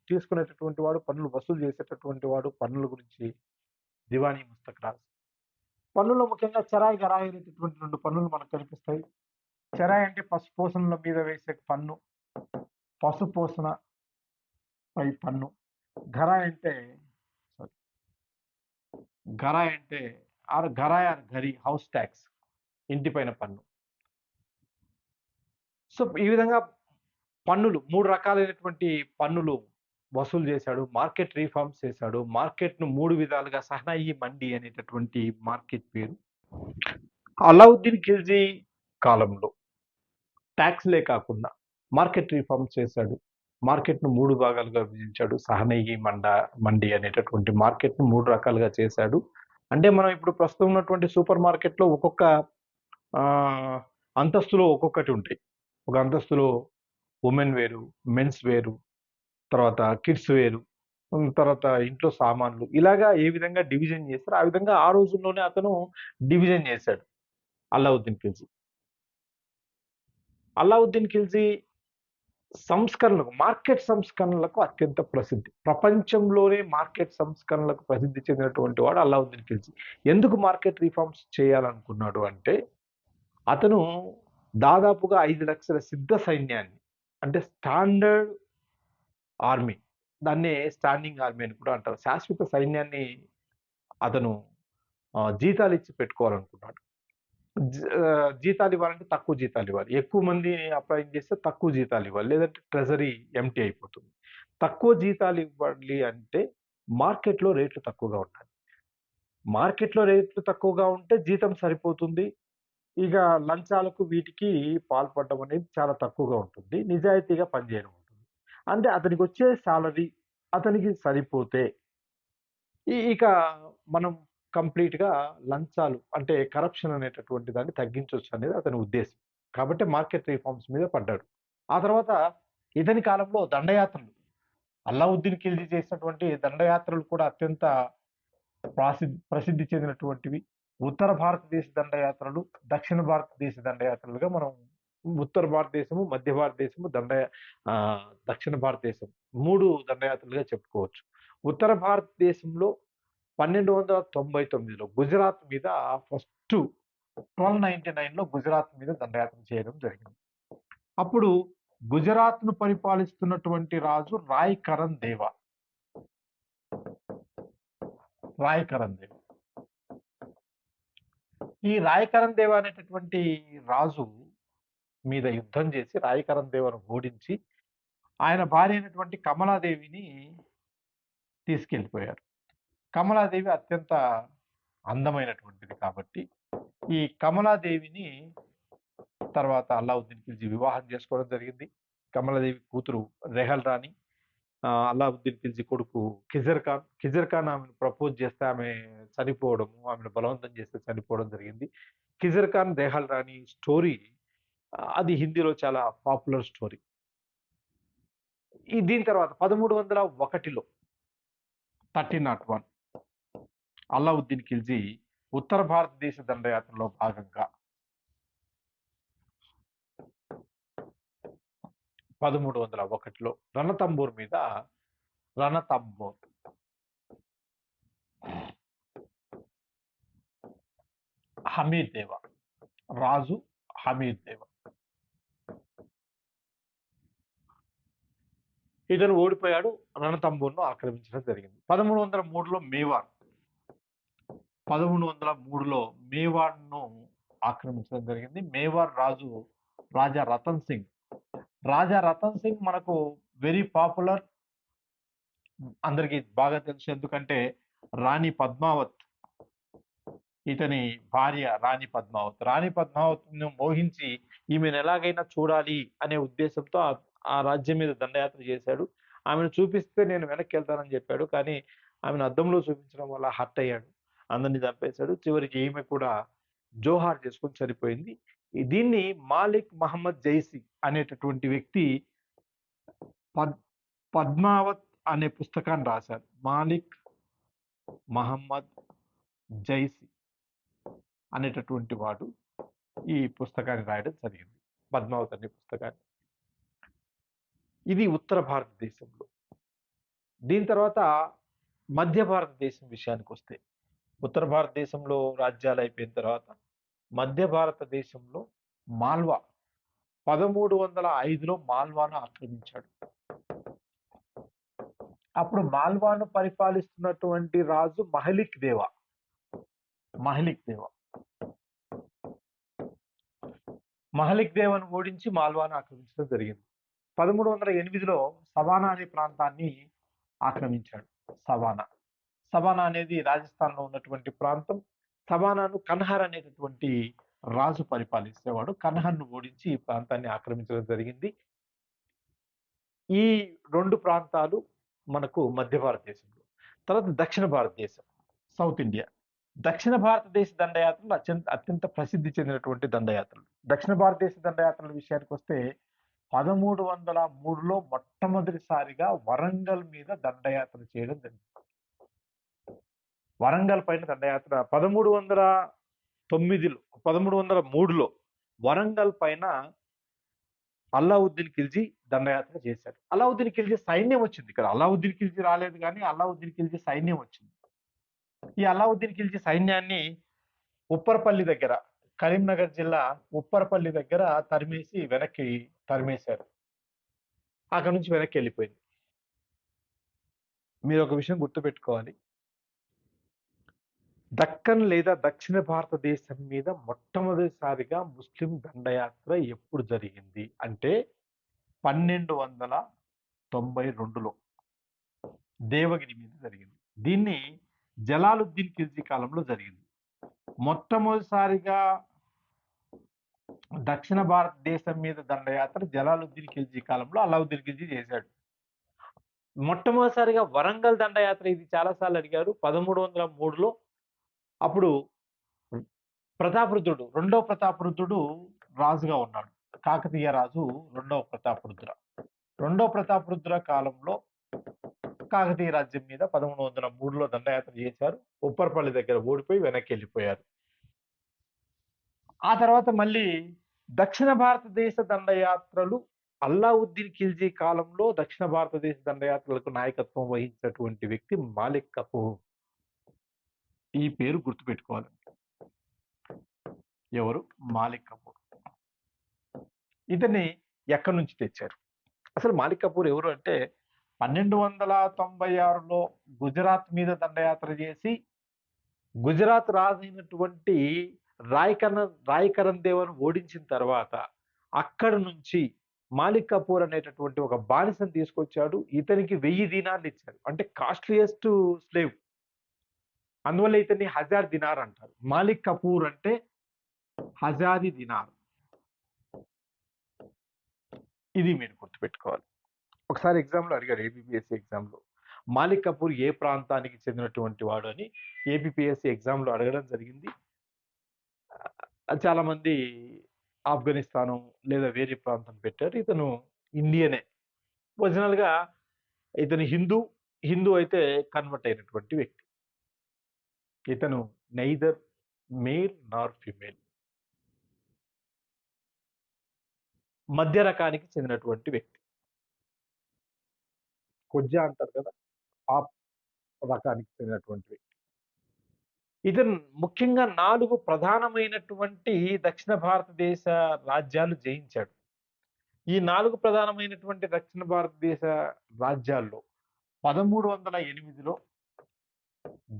తీసుకునేటటువంటి వాడు, పన్నులు వసూలు చేసేటటువంటి వాడు. పన్నుల గురించి దివానీ ముస్తక్రాజ్. పన్నులో ముఖ్యంగా చెరాయి, గరాయి అనేటటువంటి 2 పన్నులు మనకు కనిపిస్తాయి. చెరాయి అంటే పశుపోషణల మీద వేసే పన్ను, పశుపోషణ పై పన్ను. గరాయి అంటే గరి హౌస్ ట్యాక్స్, ఇంటిపైన పన్ను. సో ఈ విధంగా పన్నులు 3 రకాలైనటువంటి పన్నులు వసూలు చేశాడు. మార్కెట్ రీఫార్మ్స్ చేశాడు. మార్కెట్ను 3 విధాలుగా, సహనాయి మండి అనేటటువంటి మార్కెట్ పేరు. అల్లావుద్దీన్ ఖిల్జీ కాలంలో ట్యాక్స్లే కాకుండా మార్కెట్ రీఫార్మ్స్ చేశాడు. మార్కెట్ను 3 భాగాలుగా విభజించాడు. సహనాయి మండి అనేటటువంటి మార్కెట్ను 3 రకాలుగా చేశాడు. అంటే మనం ఇప్పుడు ప్రస్తుతం ఉన్నటువంటి సూపర్ మార్కెట్లో ఒక్కొక్క అంతస్తులో ఒక్కొక్కటి ఉంటాయి. ఒక అంతస్తులో ఉమెన్ వేరు, మెన్స్ వేరు, తర్వాత కిడ్స్ వేరు, తర్వాత ఇంట్లో సామాన్లు ఇలాగా ఏ విధంగా డివిజన్ చేస్తారో ఆ విధంగా ఆ రోజుల్లోనే అతను డివిజన్ చేశాడు అల్లావుద్దీన్ ఖిల్జీ. అల్లావుద్దీన్ ఖిల్జీ సంస్కరణలకు, మార్కెట్ సంస్కరణలకు అత్యంత ప్రసిద్ధి. ప్రపంచంలోనే మార్కెట్ సంస్కరణలకు ప్రసిద్ధి చెందినటువంటి వాడు అల్లావుద్దీన్ ఖిల్జీ. ఎందుకు మార్కెట్ రిఫార్మ్స్ చేయాలనుకున్నాడు అంటే, అతను దాదాపుగా 5,00,000 సిద్ధ సైన్యాన్ని, అంటే స్టాండర్డ్ ఆర్మీ, దాన్నే స్టాండింగ్ ఆర్మీ అని కూడా అంటారు. శాశ్వత సైన్యాన్ని అతను జీతాలిచ్చి పెట్టుకోవాలనుకున్నాడు. జీతాలివ్వాలంటే తక్కువ జీతాలివ్వాలి. ఎక్కువ మంది అప్లై చేస్తే తక్కువ జీతాలివ్వాలి. లేదంటే ట్రెజరీ ఎంప్టీ అయిపోతుంది. తక్కువ జీతాలివ్వాలి అంటే మార్కెట్‌లో రేట్లు తక్కువగా ఉండాలి. మార్కెట్‌లో రేట్లు తక్కువగా ఉంటే జీతం సరిపోతుంది. ఇక లంచాలకు వీటికి పాల్పడడం అనేది చాలా తక్కువగా ఉంటుంది. నిజాయితీగా పనిచేయడం ఉంటుంది. అంటే అతనికొచ్చే సాలరీ అతనికి సరిపోతే ఇక మనం కంప్లీట్‌గా లంచాలు అంటే కరప్షన్ అనేటటువంటి దాన్ని తగ్గించొచ్చు అనేది అతని ఉద్దేశం. కాబట్టి మార్కెట్ రిఫార్మ్స్ మీద పడ్డాడు. ఆ తర్వాత ఇతని కాలంలో దండయాత్రలు, అల్లావుద్దీన్ ఖిల్జీ చేసినటువంటి దండయాత్రలు కూడా అత్యంత ప్రసిద్ధి చెందినటువంటివి. ఉత్తర భారతదేశ దండయాత్రలు, దక్షిణ భారతదేశ దండయాత్రలుగా మనం ఉత్తర భారతదేశము, మధ్య భారతదేశము, దక్షిణ భారతదేశం 3 దండయాత్రలుగా చెప్పుకోవచ్చు. ఉత్తర భారతదేశంలో 1299లో గుజరాత్ మీద ఫస్టు 1299లో గుజరాత్ మీద దండయాత్ర చేయడం జరిగింది. అప్పుడు గుజరాత్‌ను పరిపాలిస్తున్నటువంటి రాజు రాయ్ కరణ్ దేవా. రాయ్ కరణ్ దేవా. ఈ రాయ్ కరణ్ దేవా అనేటటువంటి రాజు మీద యుద్ధం చేసి రాయ్ కరణ్ దేవాను ఓడించి ఆయన భార్య అయినటువంటి కమలాదేవిని తీసుకెళ్ళిపోయారు. కమలాదేవి అత్యంత అందమైనటువంటిది కాబట్టి ఈ కమలాదేవిని తర్వాత అల్లావుద్దీన్ ఖిల్జీ వివాహం చేసుకోవడం జరిగింది. కమలాదేవి కూతురు రెహల్ రాణి, అల్లావుద్దీన్ ఖిల్జీ కొడుకు ఖిజర్ ఖాన్ ఆమెను ప్రపోజ్ చేస్తే ఆమె చనిపోవడము, ఆమెను బలవంతం చేస్తే చనిపోవడం జరిగింది. ఖిజర్ ఖాన్, రెహల్ రాణి స్టోరీ అది హిందీలో చాలా పాపులర్ స్టోరీ. దీని తర్వాత 1301లో 1301 అల్లావుద్దీన్ ఖిల్జీ ఉత్తర భారతదేశ దండయాత్రలో భాగంగా 1301లో రణతంబోర్ మీద హమీద్ దేవా, రాజు హమీద్ దేవా ఇతను ఓడిపోయాడు. రణతంబోర్ను ఆక్రమించడం జరిగింది. 1303లో మేవార్, 1303లో మేవార్‌ను ఆక్రమించడం జరిగింది. మేవార్ రాజు రాజా రతన్ సింగ్. రాజా రతన్ సింగ్ మనకు వెరీ పాపులర్. అందరికి బాగా తెలుసు. ఎందుకంటే రాణి పద్మావత్, ఇతని భార్య రాణి పద్మావత్. రాణి పద్మావత్‌ను మోహించి ఈమెను ఎలాగైనా చూడాలి అనే ఉద్దేశంతో ఆ రాజ్యం మీద దండయాత్ర చేశాడు. ఆమెను చూపిస్తే నేను వెనక్కెళ్తానని చెప్పాడు. కానీ ఆమెను అద్దంలో చూపించడం వల్ల హర్ట్ అయ్యాడు. అందరిని చంపేశాడు. చివరికి ఈమె కూడా జోహార్ చేసుకొని చనిపోయింది. దీన్ని మాలిక్ మహమ్మద్ జైసీ అనేటటువంటి వ్యక్తి పద్మావత్ అనే పుస్తకాన్ని రాశారు. మాలిక్ మహమ్మద్ జైసీ అనేటటువంటి వాడు ఈ పుస్తకాన్ని రాయడం జరిగింది. పద్మావత్ అనే పుస్తకాన్ని. ఇది ఉత్తర భారతదేశంలో. దీని తర్వాత మధ్య భారతదేశం విషయానికి వస్తే, ఉత్తర భారతదేశంలో రాజ్యాలు అయిపోయిన తర్వాత మధ్య భారతదేశంలో మాల్వా 1305లో మాల్వాను ఆక్రమించాడు. అప్పుడు మాల్వాను పరిపాలిస్తున్నటువంటి రాజు మహలిక్ దేవా. మహలిక్ దేవాను ఓడించి మాల్వాను ఆక్రమించడం జరిగింది. 1308లో సవానా అనే ప్రాంతాన్ని ఆక్రమించాడు. సవానా అనేది రాజస్థాన్‌లో ఉన్నటువంటి ప్రాంతం. సవానాను కన్హార్ అనేటటువంటి రాజు పరిపాలించేవాడు. కన్హార్‌ను ఓడించి ఈ ప్రాంతాన్ని ఆక్రమించడం జరిగింది. ఈ 2 ప్రాంతాలు మనకు మధ్య భారతదేశంలో. తర్వాత దక్షిణ భారతదేశం, సౌత్ ఇండియా. దక్షిణ భారతదేశ దండయాత్రలు అత్యంత ప్రసిద్ధి చెందినటువంటి దండయాత్రలు. దక్షిణ భారతదేశ దండయాత్రల విషయానికి వస్తే 1303లో మొట్టమొదటిసారిగా వరంగల్ మీద దండయాత్ర చేయడం జరిగింది. వరంగల్ పైన దండయాత్ర 1303లో వరంగల్ పైన అల్లావుద్దీన్ ఖిల్జీ దండయాత్ర చేశాడు. అల్లావుద్దీన్ ఖిల్జీ సైన్యం వచ్చింది. ఇక్కడ అల్లావుద్దీన్ ఖిల్జీ రాలేదు కానీ అల్లావుద్దీన్ ఖిల్జీ సైన్యం వచ్చింది. ఈ అల్లావుద్దీన్ ఖిల్జీ సైన్యాన్ని ఉప్పరపల్లి దగ్గర, కరీంనగర్ జిల్లా ఉప్పరపల్లి దగ్గర వెనక్కి తరిమేశారు. అక్కడ నుంచి వెనక్కి వెళ్ళిపోయింది. మీరు ఒక విషయం గుర్తుపెట్టుకోవాలి. దక్కన్ లేదా దక్షిణ భారతదేశం మీద మొట్టమొదటిసారిగా ముస్లిం దండయాత్ర ఎప్పుడు జరిగింది అంటే 1292లో దేవగిరి మీద జరిగింది. దీన్ని జలాలుద్దీన్ ఖిల్జీ కాలంలో జరిగింది. మొట్టమొదటిసారిగా దక్షిణ భారతదేశం మీద దండయాత్ర జలాలుద్దీన్ ఖిల్జీ కాలంలో అల్లావుద్దీన్ ఖిల్జీ చేశాడు. మొట్టమొదటిసారిగా వరంగల్ దండయాత్ర, ఇది చాలాసార్లు అడిగారు, 1303లో అప్పుడు ప్రతాపరుద్రుడు, రెండవ ప్రతాపరుద్రుడు రాజుగా ఉన్నాడు. కాకతీయ రాజు రెండవ ప్రతాపరుద్ర కాలంలో కాకతీయ రాజ్యం మీద 1303లో దండయాత్ర చేశారు. ఉప్పరపల్లి దగ్గర ఓడిపోయి వెనక్కి వెళ్ళిపోయారు. ఆ తర్వాత మళ్ళీ దక్షిణ భారతదేశ దండయాత్రలు అల్లావుద్దీన్ ఖిల్జీ కాలంలో దక్షిణ భారతదేశ దండయాత్రలకు నాయకత్వం వహించినటువంటి వ్యక్తి మాలిక్ కఫూర్. ఈ పేరు గుర్తుపెట్టుకోవాలండి. ఎవరు? మాలిక్ కఫూర్. ఇతన్ని ఎక్కడి నుంచి తెచ్చారు? అసలు మాలిక్ కఫూర్ ఎవరు అంటే 1296లో గుజరాత్ మీద దండయాత్ర చేసి గుజరాత్ రాజైనటువంటి రాయకరణ్ దేవను ఓడించిన తర్వాత అక్కడి నుంచి మాలిక్ కఫూర్ అనేటటువంటి ఒక బానిసను తీసుకొచ్చాడు. ఇతనికి 1000 దీనార్లు ఇచ్చారు. అంటే కాస్ట్లీయెస్ట్ స్లేవ్. అందువల్ల ఇతన్ని హజార్ దినార్ అంటారు. మాలిక్ కఫూర్ అంటే హజారి దినార్. ఇది మీరు గుర్తుపెట్టుకోవాలి. ఒకసారి ఎగ్జామ్లో అడిగాడు, ఏపీపీఎస్సీ ఎగ్జామ్లో, మాలిక్ కఫూర్ ఏ ప్రాంతానికి చెందినటువంటి వాడు అని ఏపీపీఎస్సీ ఎగ్జామ్లో అడగడం జరిగింది. చాలా మంది ఆఫ్ఘనిస్తాను లేదా వేరే ప్రాంతం పెట్టారు. ఇతను ఇండియనే. ఒరిజినల్ గా ఇతను హిందూ అయితే కన్వర్ట్ అయినటువంటి వ్యక్తి. ఇతను నైదర్ మేల్ నార్ ఫిమేల్, మధ్య రకానికి చెందినటువంటి వ్యక్తి. కొజ్జా అంటారు కదా, ఆ రకానికి చెందినటువంటి వ్యక్తి. ఇతను ముఖ్యంగా 4 ప్రధానమైనటువంటి దక్షిణ భారతదేశ రాజ్యాలు జయించాడు. ఈ 4 ప్రధానమైనటువంటి దక్షిణ భారతదేశ రాజ్యాల్లో 1308లో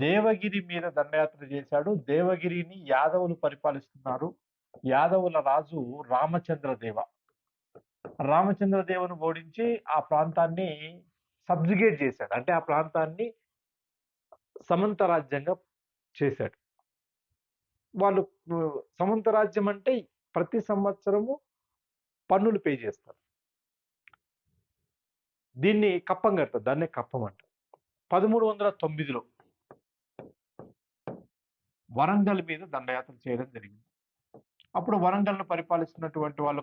దేవగిరి మీద దండయాత్ర చేశాడు. దేవగిరిని యాదవులు పరిపాలిస్తున్నారు. యాదవుల రాజు రామచంద్రదేవను ఓడించి ఆ ప్రాంతాన్ని సబ్జుగేట్ చేశాడు. అంటే ఆ ప్రాంతాన్ని సమంత రాజ్యంగా చేశాడు. వాళ్ళు సమంత రాజ్యం అంటే ప్రతి సంవత్సరము పన్నులు పే చేస్తారు. దీన్ని కప్పం కడతారు. దాన్నే కప్పం అంటారు. 1309లో వరంగల్ మీద దండయాత్ర చేయడం జరిగింది. అప్పుడు వరంగల్ను పరిపాలిస్తున్నటువంటి వాళ్ళు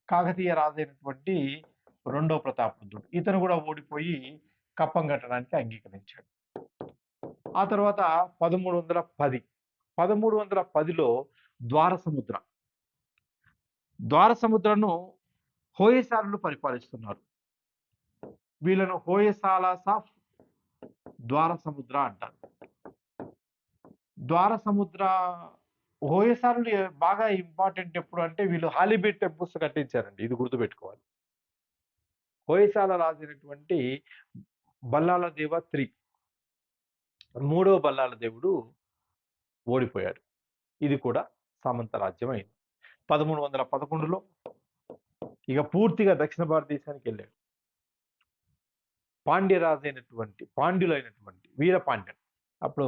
కాకతీయ రాజైనటువంటి రెండవ ప్రతాపరుద్రుడు. ఇతను కూడా ఓడిపోయి కప్పం కట్టడానికి అంగీకరించాడు. ఆ తర్వాత 1310లో ద్వారసముద్రను హోయసాలను పరిపాలిస్తున్నారు. వీళ్ళను హోయసాలాస్ ఆఫ్ ద్వారసముద్ర అంటారు. హోయసాలు బాగా ఇంపార్టెంట్ ఎప్పుడు అంటే వీళ్ళు హాలిబేట్ టెంపుల్స్ కట్టించారండి. ఇది గుర్తుపెట్టుకోవాలి. హోయసాల రాజైనటువంటి బల్లాల దేవ 3, మూడవ బల్లాల దేవుడు ఓడిపోయాడు. ఇది కూడా సామంత రాజ్యం అయింది. 1311లో ఇక పూర్తిగా దక్షిణ భారతదేశానికి వెళ్ళాడు. పాండ్యులైనటువంటి వీరపాండ్యన్, అప్పుడు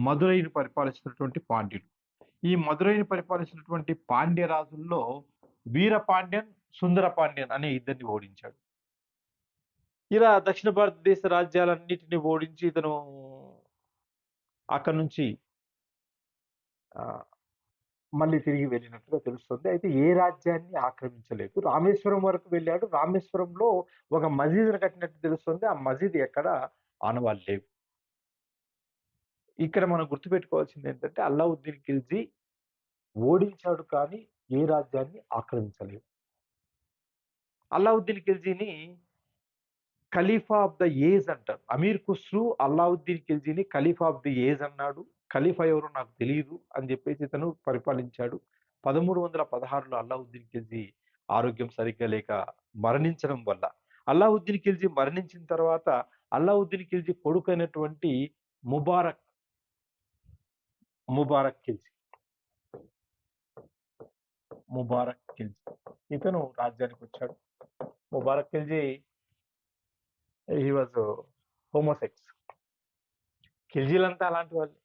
మదురైని పరిపాలిస్తున్నటువంటి పాండ్యులు. ఈ మదురైని పరిపాలిస్తున్నటువంటి పాండ్య రాజుల్లో వీరపాండ్యన్, సుందరపాండ్యన్ అనే ఇద్దరిని ఓడించాడు. ఇలా దక్షిణ భారతదేశ రాజ్యాలన్నిటిని ఓడించి ఇతను అక్కడి నుంచి మళ్ళీ తిరిగి వెళ్ళినట్టుగా తెలుస్తుంది. అయితే ఏ రాజ్యాన్ని ఆక్రమించలేదు. రామేశ్వరం వరకు వెళ్ళాడు. రామేశ్వరంలో ఒక మసీదును కట్టినట్టు తెలుస్తుంది. ఆ మసీదు ఎక్కడ ఆనవాళ్ళు లేవు. ఇక్కడ మనం గుర్తుపెట్టుకోవాల్సిందేంటంటే అల్లావుద్దీన్ ఖిల్జీ ఓడించాడు కానీ ఏ రాజ్యాన్ని ఆక్రమించలేదు. అల్లావుద్దీన్ ఖిల్జీని ఖలీఫా ఆఫ్ ద ఏజ్ అంటారు. అమీర్ ఖుస్రు అల్లావుద్దీన్ ఖిల్జీని ఖలీఫా ఆఫ్ ది ఏజ్ అన్నాడు. ఖలీఫా ఎవరో నాకు తెలీదు అని చెప్పేసి ఇతను పరిపాలించాడు. 1316లో అల్లావుద్దీన్ ఖిల్జీ ఆరోగ్యం సరిగ్గా లేక మరణించడం వల్ల అల్లావుద్దీన్ ఖిల్జీ మరణించిన తర్వాత అల్లావుద్దీన్ ఖిల్జీ కొడుకైనటువంటి ముబారక్ ముబారక్ ఖిల్జీ ముబారక్ ఖిల్జీ ఇతను రాజ్యానికి వచ్చాడు. Mubarak Khilji he was homosex. ఖిల్జీలంతా అలాంటి వాళ్ళు.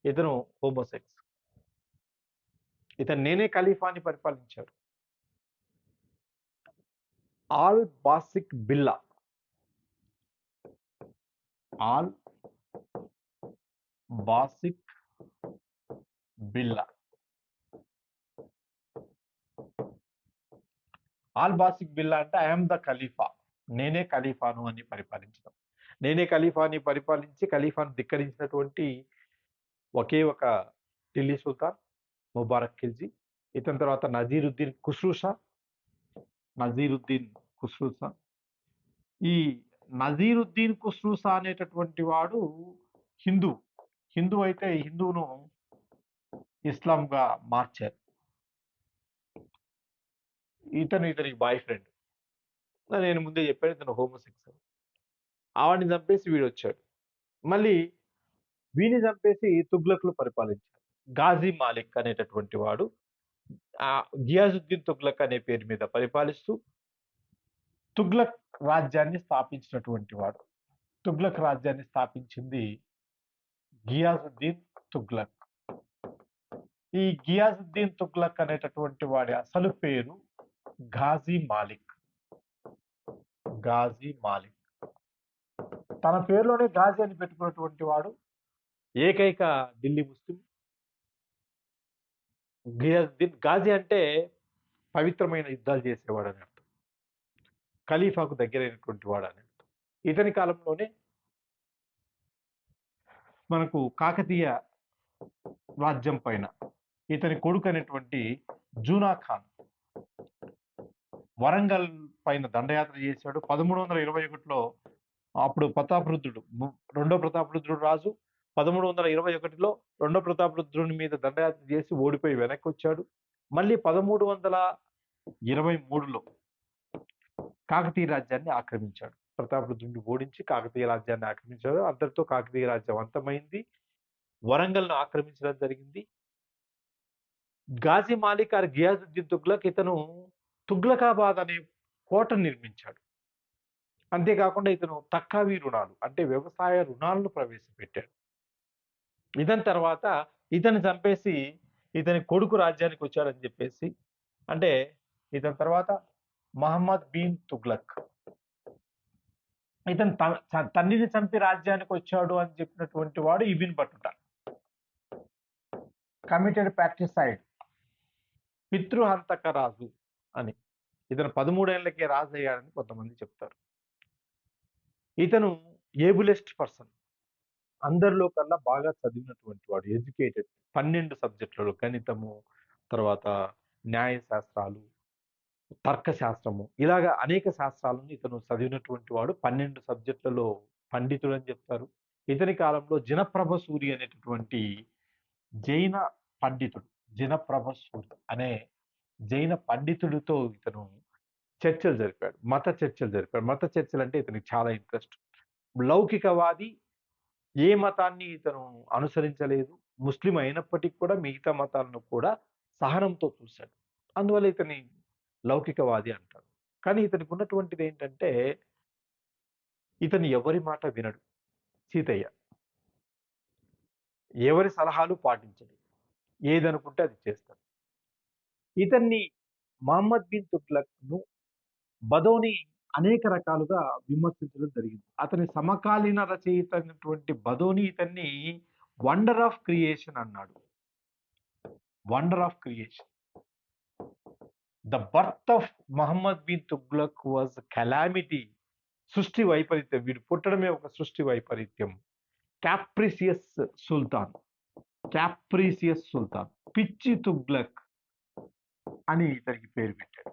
ఇతను హోమోసెక్స్. ఇతను నేనే ఖలీఫాని పరిపాలించాడు. ఆల్ బాసిక్ బిల్లా ఆల్ బాసిక్ బిల్లా ఆల్ బాసిక్ బిల్లా అంటే ఐఎమ్ ద ఖలీఫా, నేనే ఖలీఫాను అని పరిపాలించడం. నేనే ఖలీఫాని పరిపాలించి ఖలీఫాను ధిక్కరించినటువంటి ఒకే ఒక ఢిల్లీ సుల్తాన్ ముబారక్ ఖిల్జీ. ఇతని తర్వాత నజీరుద్దీన్ ఖుస్రూ షా నజీరుద్దీన్ ఖుస్రూ షా. ఈ నజీరుద్దీన్ ఖుస్రూ షా అనేటటువంటి వాడు హిందూ హిందూ అయితే హిందువును ఇస్లాంగా మార్చారు. ఇతనికి బాయ్ ఫ్రెండ్. నేను ముందే చెప్పాను ఇతను హోమోసెక్స్. ఆవిడని చంపేసి వీడు వచ్చాడు. మళ్ళీ వీడిని చంపేసి తుగ్లక్లు పరిపాలించారు. గాజీ మాలిక్ అనేటటువంటి వాడు గియాజుద్దీన్ తుగ్లక్ అనే పేరు మీద పరిపాలిస్తూ తుగ్లక్ రాజ్యాన్ని స్థాపించినటువంటి వాడు. తుగ్లక్ రాజ్యాన్ని స్థాపించింది గియాజుద్దీన్ తుగ్లక్. ఈ గియాజుద్దీన్ తుగ్లక్ అనేటటువంటి వాడి అసలు పేరు ఘాజీ మాలిక్. ఘాజీ మాలిక్ తన పేరులోనే ఘాజీ అని పెట్టుకున్నటువంటి వాడు ఏకైక ఢిల్లీ ముస్లిం. గియాజుద్దీన్ ఘాజీ అంటే పవిత్రమైన యుద్ధాలు చేసేవాడు అని అర్థం. ఖలీఫాకు దగ్గరైనటువంటి వాడు అని అర్థం. ఇతని కాలంలోనే మనకు కాకతీయ రాజ్యం పైన ఇతని కొడుకు అనేటువంటి జూనా ఖాన్ వరంగల్ పైన దండయాత్ర చేశాడు. 1321లో అప్పుడు ప్రతాపరుద్రుడు రెండో ప్రతాపరుద్రుడు రాజు 1321లో రెండో ప్రతాపరుద్రుని మీద దండయాత్ర చేసి ఓడిపోయి వెనక్కి వచ్చాడు. మళ్ళీ 1323లో కాకతీయ రాజ్యాన్ని ఆక్రమించాడు. ప్రతాపరుద్రుడిని ఓడించి కాకతీయ రాజ్యాన్ని ఆక్రమించాడు. అందరితో కాకతీయ రాజ్యం అంతమైంది. వరంగల్ను ఆక్రమించడం జరిగింది. ఘాజీ మాలిక్ ఆర్ గియాజుద్దీన్ తుగ్లక్ ఇతను తుగ్లకాబాద్ అనే కోటను నిర్మించాడు. అంతేకాకుండా ఇతను తక్కావి రుణాలు అంటే వ్యవసాయ రుణాలను ప్రవేశపెట్టాడు. ఇతని తర్వాత ఇతన్ని చంపేసి ఇతని కొడుకు రాజ్యానికి వచ్చాడని చెప్పేసి అంటే ఇతని తర్వాత మహమ్మద్ బిన్ తుగ్లక్ ఇతను తండ్రిని చంపి రాజ్యానికి వచ్చాడు అని చెప్పినటువంటి వాడు ఇబిన్ బట్టుటా. కమిటెడ్ ప్రాక్టిసైడ్ పితృహంతక రాజు అని. ఇతను 13 ఏళ్లకే రాజు అయ్యాడని కొంతమంది చెప్తారు. ఇతను ఏబులెస్ట్ పర్సన్, అందరిలో కల్లా బాగా చదివినటువంటి వాడు, ఎడ్యుకేటెడ్. 12 సబ్జెక్టులలో గణితము, తర్వాత న్యాయ శాస్త్రాలు, తర్కశాస్త్రము ఇలాగా అనేక శాస్త్రాలను ఇతను చదివినటువంటి వాడు. 12 సబ్జెక్టులలో పండితుడు అని చెప్తారు. ఇతని కాలంలో జినప్రభ సూరి అనేటటువంటి జైన పండితుడు, జినప్రభ సూరి అనే జైన పండితుడితో ఇతను చర్చలు జరిపాడు. మత చర్చలు అంటే ఇతనికి చాలా ఇంట్రెస్ట్. లౌకికవాది, ఏ మతాన్ని ఇతను అనుసరించలేదు. ముస్లిం అయినప్పటికీ కూడా మిగతా మతాలను కూడా సహనంతో చూశాడు. అందువల్ల ఇతని లౌకికవాది అంటారు. కానీ ఇతనికి ఉన్నటువంటిది ఏంటంటే ఇతను ఎవరి మాట వినడు. సీతయ్య ఎవరి సలహాలు పాటించడు. ఏదనుకుంటే అది చేస్తాడు. ఇతన్ని మహమ్మద్ బిన్ తుగ్లక్ను బదౌని అనేక రకాలుగా విమర్శించడం జరిగింది. అతని సమకాలీన రచయిత అయినటువంటి బదౌని ఇతన్ని వండర్ ఆఫ్ క్రియేషన్ అన్నాడు. Wonder of creation. The birth of Muhammad bin Tughlaq was calamity. సృష్టి వైపరీత్యం, వీడు పుట్టడమే ఒక సృష్టి వైపరీత్యం. క్యాప్రిసియస్ సుల్తాన్, క్యాప్రిసియస్ సుల్తాన్, పిచ్చి తుగ్లక్ అని ఇతనికి పేరు పెట్టాడు.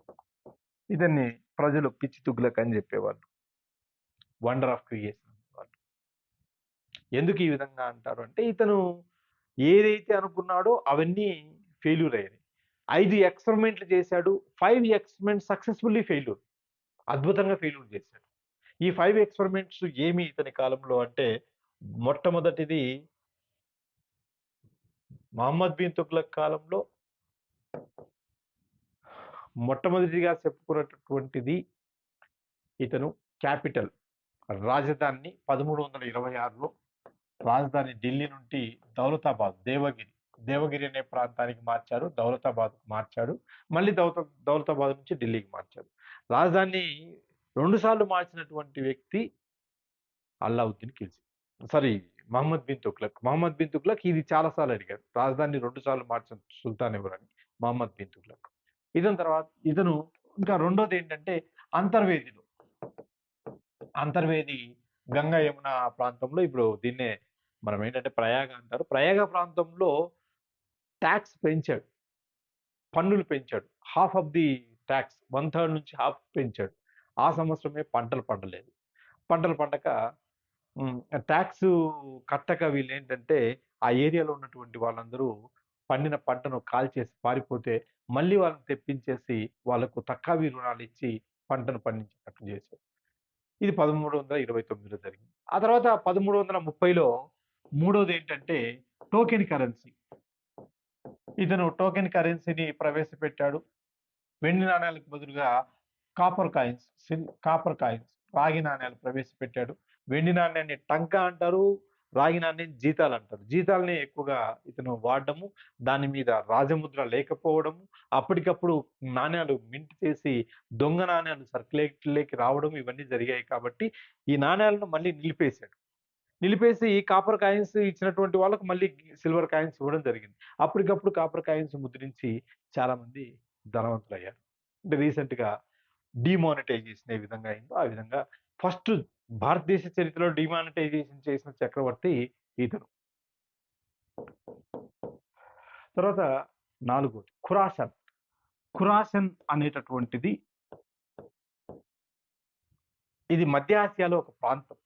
ఇతన్ని ప్రజలు పిచ్చి తుగ్లక్ అని చెప్పేవాళ్ళు, వండర్ ఆఫ్ క్రియేషన్ వాళ్ళు. ఎందుకు ఈ విధంగా అంటారు అంటే, ఇతను ఏదైతే అనుకున్నాడో అవన్నీ ఫెయిల్యూర్ అయ్యాయి. 5 ఎక్స్పెరిమెంట్లు చేశాడు, 5 ఎక్స్పెరిమెంట్స్ సక్సెస్ఫుల్లీ ఫెయిల్యూర్, అద్భుతంగా ఫెయిల్యూర్ చేశాడు. ఈ 5 ఎక్స్పెరిమెంట్స్ ఏమి ఇతని కాలంలో అంటే, మొట్టమొదటిది మహమ్మద్ బిన్ తుగ్లక్ కాలంలో మొట్టమొదటిగా చెప్పుకున్నటువంటిది, ఇతను క్యాపిటల్ రాజధానిని 1326లో రాజధాని ఢిల్లీ నుండి దౌలతాబాద్, దేవగిరి అనే ప్రాంతానికి మార్చాడు, దౌలతాబాద్కు మార్చాడు, మళ్ళీ దౌలతాబాద్ నుంచి ఢిల్లీకి మార్చాడు. రాజధాని 2 సార్లు మార్చినటువంటి వ్యక్తి అల్లావుద్దీన్ ఖిల్జీ, సారీ మహమ్మద్ బిన్ తుగ్లక్. మహమ్మద్ బిన్ తుగ్లక్ ఇది చాలా సార్లు అడిగాడు, రాజధాని 2 సార్లు మార్చిన సుల్తాన్ ఎవరని, మహమ్మద్ బిన్ తుగ్లక్. ఇతను ఇంకా రెండోది ఏంటంటే అంతర్వేది గంగా యమున ప్రాంతంలో, ఇప్పుడు దీన్నే మనం ఏంటంటే ప్రయాగ అంటారు, ప్రయాగ ప్రాంతంలో ట్యాక్స్ పెంచాడు, పన్నులు పెంచాడు. హాఫ్ ఆఫ్ ది ట్యాక్స్, 1/3 నుంచి హాఫ్ పెంచాడు. ఆ సంవత్సరమే పంటలు పండలేదు. పంటలు పండక ట్యాక్స్ కట్టక వీళ్ళు ఏంటంటే, ఆ ఏరియాలో ఉన్నటువంటి వాళ్ళందరూ పండిన పంటను కాల్చేసి పారిపోతే, మళ్ళీ వాళ్ళని తెప్పించేసి వాళ్ళకు తక్కువ రుణాలు ఇచ్చి పంటను పండించేటట్టు చేశారు. ఇది 1329లో జరిగింది. ఆ తర్వాత 1330లో మూడోది ఏంటంటే టోకెన్ కరెన్సీ. ఇతను టోకెన్ కరెన్సీని ప్రవేశపెట్టాడు. వెండి నాణ్యాలకు బదులుగా కాపర్ కాయిన్స్, రాగి నాణ్యాలు ప్రవేశపెట్టాడు. వెండి నాణ్యాన్ని టంకా అంటారు, రాగి నాణ్యాన్ని జీతాలు అంటారు. జీతాలని ఎక్కువగా ఇతను వాడడము, దాని మీద రాజముద్ర లేకపోవడము, అప్పటికప్పుడు నాణ్యాలు మింట్ చేసి దొంగ నాణ్యాలు సర్క్యులేట్లోకి రావడం, ఇవన్నీ జరిగాయి. కాబట్టి ఈ నాణ్యాలను మళ్ళీ నిలిపేసి కాపర్ కాయిన్స్ ఇచ్చినటువంటి వాళ్ళకు మళ్ళీ సిల్వర్ కాయిన్స్ ఇవ్వడం జరిగింది. అప్పటికప్పుడు కాపర్ కాయిన్స్ ముద్రించి చాలా మంది ధనవంతులయ్యారు. అంటే రీసెంట్గా డిమానిటైజేషన్ ఏ విధంగా అయిందో ఆ విధంగా ఫస్ట్ భారతదేశ చరిత్రలో డిమానిటైజేషన్ చేసిన చక్రవర్తి ఇతను. తర్వాత నాలుగోది ఖురాసన్ అనేటటువంటిది, ఇది మధ్య ఆసియాలో ఒక ప్రాంతం,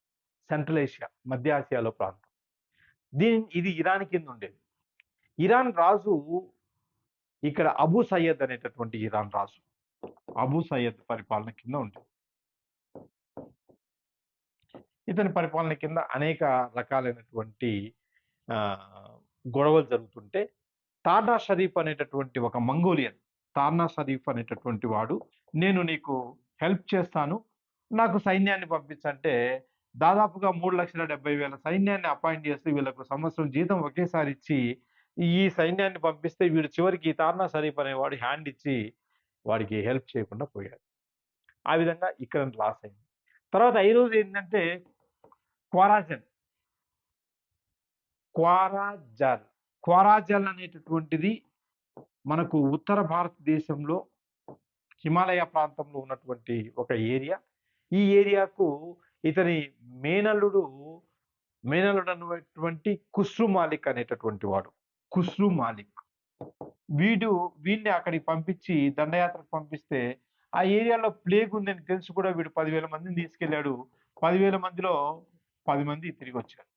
సెంట్రల్ ఏషియా, మధ్య ఆసియాలో ప్రాంతం. ఇది ఇరాన్ కింద ఉండేది. ఇరాన్ రాజు ఇక్కడ అబూ సయ్యద్ అనేటటువంటి ఇరాన్ రాజు, అబూ సయ్యద్ పరిపాలన కింద ఉండేది. ఇతని పరిపాలన కింద అనేక రకాలైనటువంటి గొడవలు జరుగుతుంటే, తానా షరీఫ్ అనేటటువంటి ఒక మంగోలియన్, తానా షరీఫ్ అనేటటువంటి వాడు, నేను నీకు హెల్ప్ చేస్తాను, నాకు సైన్యాన్ని పంపించంటే, దాదాపుగా 3,70,000 సైన్యాన్ని అపాయింట్ చేసి వీళ్ళకు సంవత్సరం జీతం ఒకేసారి ఇచ్చి, ఈ సైన్యాన్ని పంపిస్తే వీడు చివరికి తానా షరీఫ్ అనేవాడు హ్యాండ్ ఇచ్చి వాడికి హెల్ప్ చేయకుండా పోయాడు. ఆ విధంగా ఇక్కడ లాస్ అయింది. తర్వాత ఐదోది ఏంటంటే క్వారాజల్ అనేటటువంటిది మనకు ఉత్తర భారతదేశంలో హిమాలయ ప్రాంతంలో ఉన్నటువంటి ఒక ఏరియా. ఈ ఏరియాకు ఇతని మేనల్లుడు అన్నటువంటి ఖుస్రు మాలిక్ అనేటటువంటి వాడు, ఖుస్రు మాలిక్. వీడిని అక్కడికి పంపించి దండయాత్రకు పంపిస్తే, ఆ ఏరియాలో ప్లేగ్ ఉందని తెలిసి కూడా వీడు 10,000 మందిని తీసుకెళ్లాడు. 10,000 మందిలో 10 మంది తిరిగి వచ్చారు.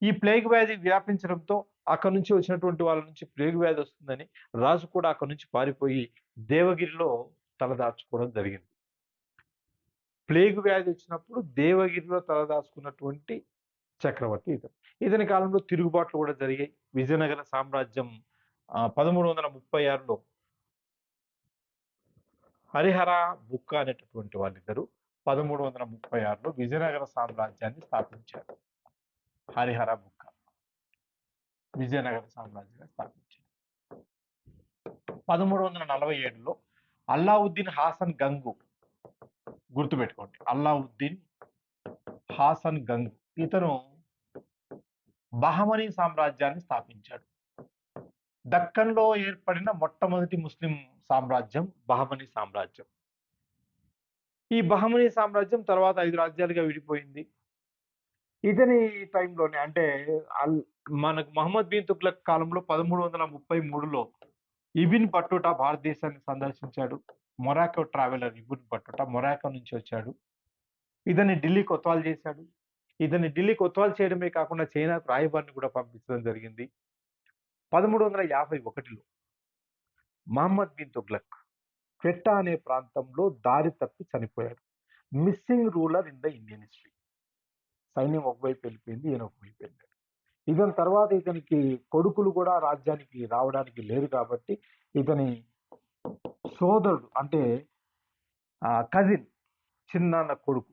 ఈ ప్లేగ్ వ్యాధి వ్యాపించడంతో అక్కడి నుంచి వచ్చినటువంటి వాళ్ళ నుంచి ప్లేగ్ వ్యాధి వస్తుందని రాజు కూడా అక్కడి నుంచి పారిపోయి దేవగిరిలో తలదాచుకోవడం జరిగింది. ప్లేగ్ వ్యాధి వచ్చినప్పుడు దేవగిరిలో తలదాచుకున్నటువంటి చక్రవర్తి ఇతని కాలంలో తిరుగుబాట్లు కూడా జరిగాయి. విజయనగర సామ్రాజ్యం 1336లో హరిహర బుక్క అనేటటువంటి వాళ్ళిద్దరు 1336లో విజయనగర సామ్రాజ్యాన్ని స్థాపించారు. హరిహర బుక్క విజయనగర సామ్రాజ్యాన్ని స్థాపించారు. 1347లో అల్లావుద్దీన్ హాసన్ గంగు, గుర్తుపెట్టుకోండి, అల్లావుద్దీన్ హాసన్ గంగు, ఇతను బహమనీ సామ్రాజ్యాన్ని స్థాపించాడు. దక్కన్‌లో ఏర్పడిన మొట్టమొదటి ముస్లిం సామ్రాజ్యం బహమనీ సామ్రాజ్యం. ఈ బహమనీ సామ్రాజ్యం తర్వాత 5 రాజ్యాలుగా విడిపోయింది. ఇతని టైంలోనే అంటే అల్ మనకు మహమ్మద్ బిన్ తుగ్లక్ కాలంలో 1333లో ఇబిన్ బట్టుటా భారతదేశాన్ని సందర్శించాడు. మొరాకో ట్రావెలర్ ఇబిన్ బట్టుటా మొరాకో నుంచి వచ్చాడు. ఇతన్ని ఢిల్లీ కొత్వాల్ చేశాడు. ఇతన్ని ఢిల్లీ కొత్వాల్ చేయడమే కాకుండా చైనాకు రాయబారిని కూడా పంపించడం జరిగింది. 1351లో మహమ్మద్ బిన్ తుగ్లక్ క్వెట్టా అనే ప్రాంతంలో దారి తప్పి చనిపోయాడు. Missing ruler in the Indian history. సైన్యం ఒకవైపు వెళ్ళిపోయింది. ఈయన ఒకవైపు వెళ్ళాడు. ఇతని తర్వాత ఇతనికి కొడుకులు కూడా రాజ్యానికి రావడానికి లేరు కాబట్టి ఇతని సోదరుడు అంటే కజిన్ చిన్నాన్న కొడుకు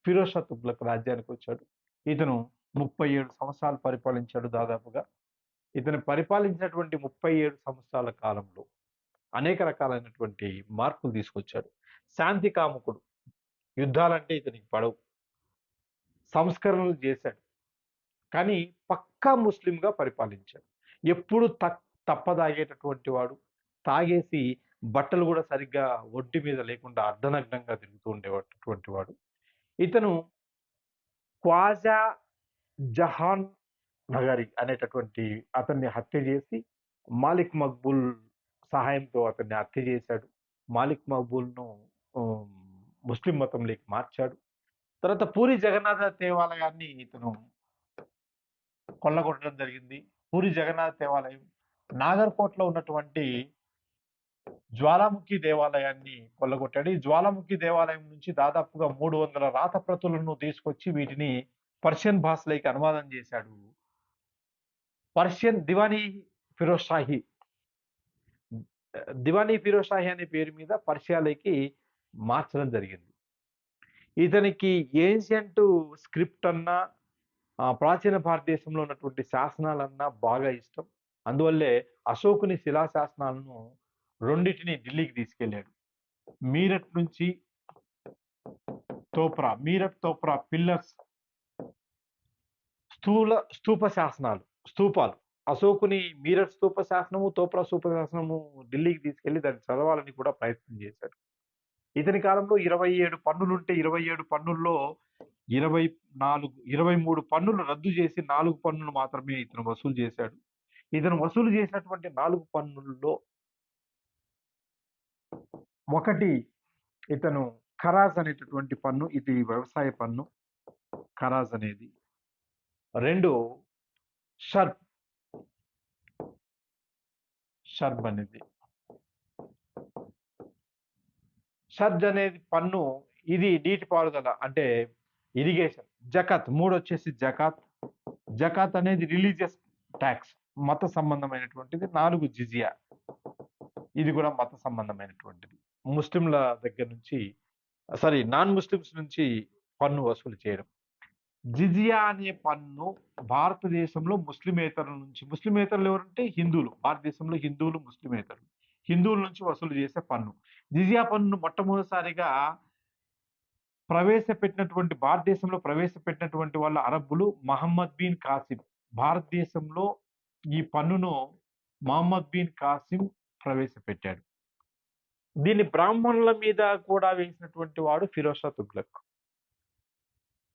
ఫిరోజ్ షా తుగ్లక్ రాజ్యానికి వచ్చాడు. ఇతను 37 సంవత్సరాలు పరిపాలించాడు దాదాపుగా. ఇతను పరిపాలించినటువంటి 37 సంవత్సరాల కాలంలో అనేక రకాలైనటువంటి మార్పులు తీసుకొచ్చాడు. శాంతి కాముకుడు. యుద్ధాలంటే ఇతనికి పడవు. సంస్కరణలు చేశాడు. కానీ పక్కా ముస్లింగా పరిపాలించాడు. ఎప్పుడు తప్పదాగేటటువంటి వాడు. తాగేసి బట్టలు కూడా సరిగ్గా ఒంటి మీద లేకుండా అర్ధనగ్నంగా తిరుగుతూ ఉండేటటువంటి వాడు. ఇతను ఖ్వాజా జహాన్ నగరి అనేటటువంటి అతన్ని హత్య చేసి మాలిక్ మక్బూల్ సహాయంతో అతన్ని హత్య చేశాడు. మాలిక్ మక్బూల్‌ను ముస్లిం మతంలోకి మార్చాడు. తర్వాత పూరి జగన్నాథ దేవాలయాన్ని ఇతను కొల్లగొట్టడం జరిగింది. పూరి జగన్నాథ దేవాలయం, నాగర్‌కోటలో ఉన్నటువంటి జ్వాలాముఖి దేవాలయాన్ని కొల్లగొట్టాడు. ఈ జ్వాలాముఖి దేవాలయం నుంచి దాదాపుగా 300 రాత ప్రతులను తీసుకొచ్చి వీటిని పర్షియన్ భాషలోకి అనువాదం చేశాడు. పర్షియన్ దివానీ ఫిరోజ్ షాహి అనే పేరు మీద పర్షియాలోకి మార్చడం జరిగింది. ఇతనికి ఏన్షియంట్ స్క్రిప్ట్ అన్నా, ప్రాచీన భారతదేశంలో ఉన్నటువంటి శాసనాలన్నా బాగా ఇష్టం. అందువల్లే అశోకుని శిలాశాసనాలను రెండిటిని ఢిల్లీకి తీసుకెళ్ళాడు. మీరట్ నుంచి మీరట్ తోప్రా పిల్లర్స్ స్తూపాలు. అశోకుని మీరట్ స్తూప శాసనము, తోప్రా స్తూప శాసనము ఢిల్లీకి తీసుకెళ్లి దాన్ని చదవాలని కూడా ప్రయత్నం చేశాడు. ఇతని కాలంలో 27 పన్నులుంటే 27 పన్నుల్లో 23 పన్నులు రద్దు చేసి 4 పన్నులు మాత్రమే ఇతను వసూలు చేశాడు. ఇతను వసూలు చేసినటువంటి 4 పన్నుల్లో ఒకటి ఇతను ఖరాజ్ అనేటటువంటి పన్ను. ఇది వ్యవసాయ పన్ను ఖరాజ్ అనేది. 2 షర్బ్ అనేది. షర్జ్ అనేది పన్ను. ఇది నీటిపారుదల అంటే ఇరిగేషన్. జకాత్ 3 వచ్చేసి జకాత్. జకాత్ అనేది రిలీజియస్ ట్యాక్స్, మత సంబంధమైనటువంటిది. 4 జిజియా, ఇది కూడా మత సంబంధమైనటువంటిది. ముస్లింల దగ్గర నుంచి నాన్ ముస్లిమ్స్ నుంచి పన్ను వసూలు చేయడం. జిజియా అనే పన్ను భారతదేశంలో ముస్లిమేతరుల నుంచి, ముస్లిమేతరులు ఎవరంటే హిందువులు, భారతదేశంలో హిందువులు, ముస్లిమేతరులు, హిందువుల నుంచి వసూలు చేసే పన్ను. జిజియా పన్నును మొట్టమొదటిసారిగా భారతదేశంలో ప్రవేశపెట్టినటువంటి వాళ్ళ అరబ్బులు మహమ్మద్ బిన్ కాసిం. భారతదేశంలో ఈ పన్నును మహమ్మద్ బిన్ కాసిం ప్రవేశపెట్టాడు. దీన్ని బ్రాహ్మణుల మీద కూడా వేసినటువంటి వాడు ఫిరోజ్ షా తుగ్లక్.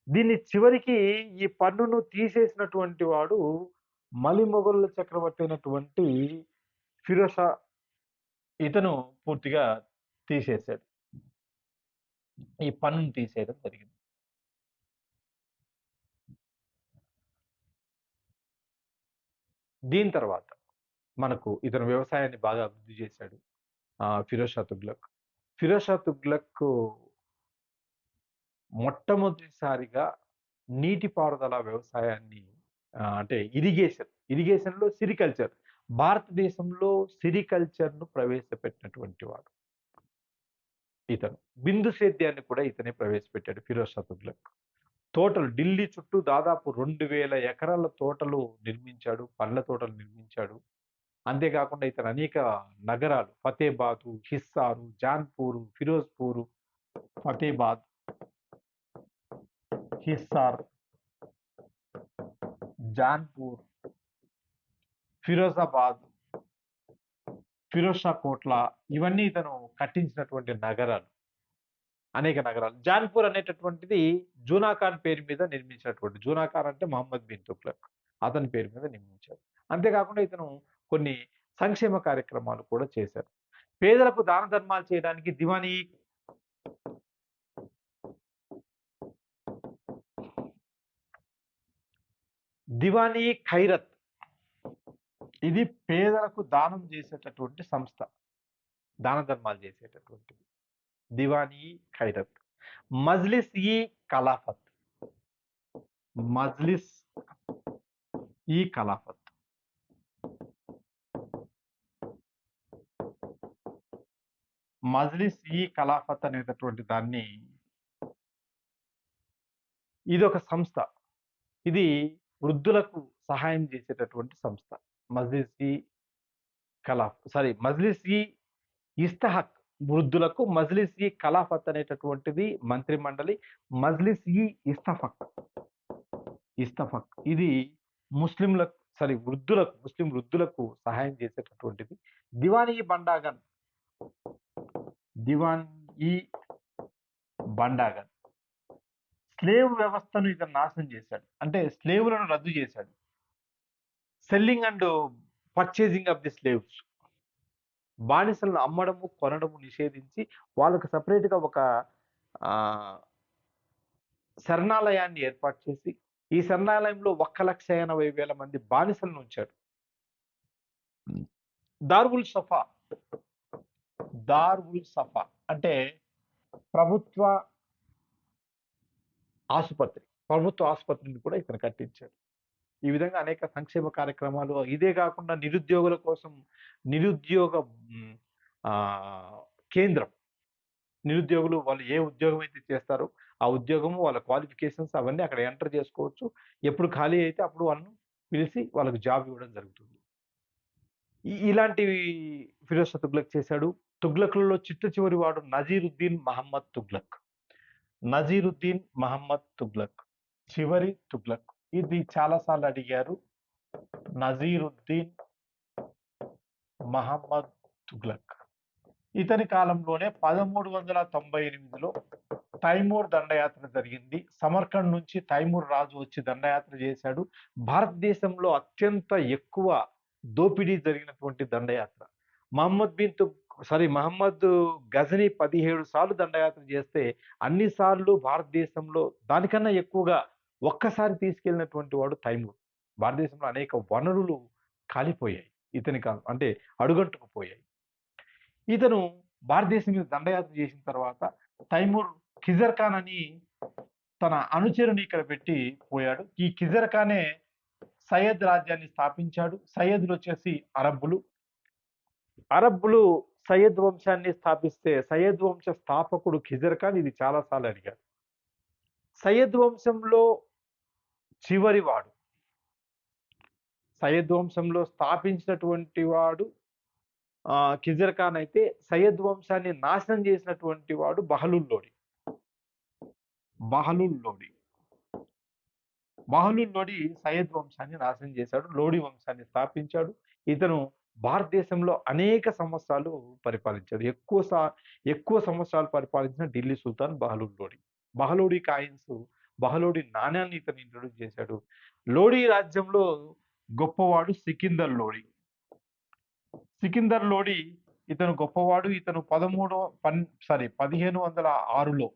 దీన్ని చివరికి ఈ పన్నును తీసేసినటువంటి వాడు మొఘలుల చక్రవర్తి అయినటువంటి ఫిరోజ్ షా. ఇతను పూర్తిగా తీసేశాడు. ఈ పన్నును తీసేయడం జరిగింది. దీని తర్వాత మనకు ఇతను వ్యవసాయాన్ని బాగా అభివృద్ధి చేశాడు ఫిరోజ్ షా తుగ్లక్. ఫిరోజ్ షా తుగ్లక్ మొట్టమొదటిసారిగా నీటిపారుదల వ్యవసాయాన్ని అంటే ఇరిగేషన్‌లో సిరికల్చర్, భారతదేశంలో సిరికల్చర్‌ను ప్రవేశపెట్టినటువంటి వాడు ఇతను. బిందు సేద్యాన్ని కూడా ఇతనే ప్రవేశపెట్టాడు ఫిరోజ్ షా తుగ్లక్. తోటలు ఢిల్లీ చుట్టూ దాదాపు 2000 ఎకరాల తోటలు నిర్మించాడు. పండ్ల తోటలు నిర్మించాడు. అంతేకాకుండా ఇతను అనేక నగరాలు ఫతేబాదు, హిస్సారు, జాన్పూరు, ఫిరోజ్పూరు, ఫతేబాద్, హిస్సార్, జాన్పూర్, ఫిరోజాబాద్, ఫిరోజ్ షా కోట్లా, ఇవన్నీ ఇతను కట్టించినటువంటి నగరాలు. అనేక నగరాలు. జాన్పూర్ అనేటటువంటిది జూనా ఖాన్ పేరు మీద నిర్మించినటువంటి, జూనా ఖాన్ అంటే మహమ్మద్ బిన్ తుగ్లక్. అతని పేరు మీద నిర్మించారు. అంతేకాకుండా ఇతను కొన్ని సంక్షేమ కార్యక్రమాలు కూడా చేశారు. పేదలకు దాన ధర్మాలు చేయడానికి దివానీ ఖైరత్, ఇది పేదలకు దానం చేసేటటువంటి సంస్థ, దాన ధర్మాలు చేసేటటువంటిది. దివానీ ఖైరత్. మజ్లిస్ ఈ ఖలాఫత్, మజ్లిస్ ఈ ఖలాఫత్. మజ్లిస్ ఈ ఖలాఫత్ అనేటటువంటి దాన్ని, ఇది ఒక సంస్థ. ఇది వృద్ధులకు సహాయం చేసేటటువంటి సంస్థ. మజ్లిస్ ఈ మజ్లిస్ ఈ ఇస్తహక్ వృద్ధులకు, మజ్లిస్ ఈ ఖలాఫత్ అనేటటువంటిది మంత్రి మండలి. మజ్లిస్ ఈ ఇస్తఫక్ ఇది ముస్లింలకు ముస్లిం వృద్ధులకు సహాయం చేసేటటువంటిది. దివాన్ ఈ బండాగన్, దివాన్ ఈ బండాగన్ స్లేవ్ వ్యవస్థను ఇతను నాశనం చేశాడు, అంటే స్లేవులను రద్దు చేశాడు. Selling and purchasing of the slaves, బానిసలను అమ్మడము కొనడము నిషేధించి వాళ్ళకు సపరేట్గా ఒక శరణాలయాన్ని ఏర్పాటు చేసి, ఈ శరణాలయంలో 1,80,000 మంది బానిసలను ఉంచాడు. దారుల్ సఫా అంటే ప్రభుత్వ ఆసుపత్రిని కూడా ఇతను కట్టించాడు. ఈ విధంగా అనేక సంక్షేమ కార్యక్రమాలు. ఇదే కాకుండా నిరుద్యోగుల కోసం నిరుద్యోగ కేంద్రం, నిరుద్యోగులు వాళ్ళు ఏ ఉద్యోగం అయితే చేస్తారో ఆ ఉద్యోగము, వాళ్ళ క్వాలిఫికేషన్స్ అవన్నీ అక్కడ ఎంటర్ చేసుకోవచ్చు. ఎప్పుడు ఖాళీ అయితే అప్పుడు వాళ్ళను పిలిచి వాళ్ళకు జాబ్ ఇవ్వడం జరుగుతుంది. ఇలాంటివి ఫిరోజ్ షా తుగ్లక్ చేశాడు. తుగ్లక్లలో చిట్ట చివరి వాడు నజీరుద్దీన్ మహమ్మద్ తుగ్లక్. నజీరుద్దీన్ మహమ్మద్ తుగ్లక్ చివరి తుగ్లక్. ఇది చాలాసార్లు అడిగారు. నజీరుద్దీన్ మహమ్మద్ తుగ్లక్. ఇతని కాలంలోనే 1398లో తైమూర్ దండయాత్ర జరిగింది. సమర్కండ్ నుంచి తైమూర్ రాజు వచ్చి దండయాత్ర చేశాడు. భారతదేశంలో అత్యంత ఎక్కువ దోపిడీ జరిగినటువంటి దండయాత్ర. మహమ్మద్ గజనీ 17 సార్లు దండయాత్ర చేస్తే అన్ని సార్లు భారతదేశంలో దానికన్నా ఎక్కువగా ఒక్కసారి తీసుకెళ్ళినటువంటి వాడు తైమూర్. భారతదేశంలో అనేక వనరులు కాలిపోయాయి ఇతని కాలం, అంటే అడుగంటుకుపోయాయి. ఇతను భారతదేశం మీద దండయాత్ర చేసిన తర్వాత తైమూర్ ఖిజర్ ఖాన్ అని తన అనుచరుని ఇక్కడ పెట్టి పోయాడు. ఈ ఖిజర్ ఖానే సయ్యద్ రాజ్యాన్ని స్థాపించాడు. సయ్యద్లు వచ్చేసి అరబ్బులు సయ్యద్ వంశాన్ని స్థాపిస్తే సయ్యద్ వంశ స్థాపకుడు ఖిజర్ ఖాన్. ఇది చాలాసార్లు అడిగారు. సయ్యద్ వంశంలో చివరివాడు, సయ్యద్ వంశంలో స్థాపించినటువంటి వాడు ఖిజర్ ఖాన్ అయితే సయ్యద్ వంశాన్ని నాశనం చేసినటువంటి వాడు బహలూల్ లోడి సయ్యద్ వంశాన్ని నాశనం చేశాడు. లోడి వంశాన్ని స్థాపించాడు. ఇతను భారతదేశంలో అనేక సంవత్సరాలు పరిపాలించాడు. ఎక్కువ సంవత్సరాలు పరిపాలించిన ఢిల్లీ సుల్తాన్ బహలూడి కాయిన్స్, బహలూడి నాణ్యాన్ని ఇతను ఇంట్రొడ్యూస్ చేశాడు. లోడి రాజ్యంలో గొప్పవాడు సికిందర్ లోడి. ఇతను గొప్పవాడు. ఇతను 1506లో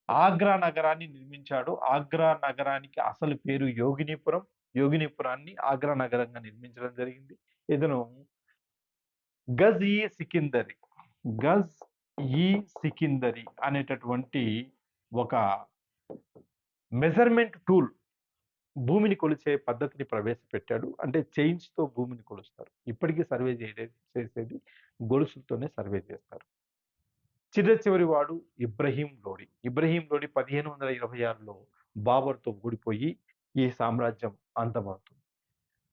ఆగ్రా నగరాన్ని నిర్మించాడు. ఆగ్రా నగరానికి అసలు పేరు యోగినీపురాన్ని ఆగ్రా నగరంగా నిర్మించడం జరిగింది. ఇతను గజ్ ఈ సికిందరి అనేటటువంటి ఒక మెజర్మెంట్ టూల్, భూమిని కొలిచే పద్ధతిని ప్రవేశపెట్టాడు. అంటే చైన్స్ తో భూమిని కొలుస్తారు. ఇప్పటికీ సర్వే చేసేది గొలుసులతోనే సర్వే చేస్తారు. చివరి వాడు ఇబ్రహీం లోడి. 1526లో బాబర్తో ఓడిపోయి ఈ సామ్రాజ్యం అంతమవుతుంది.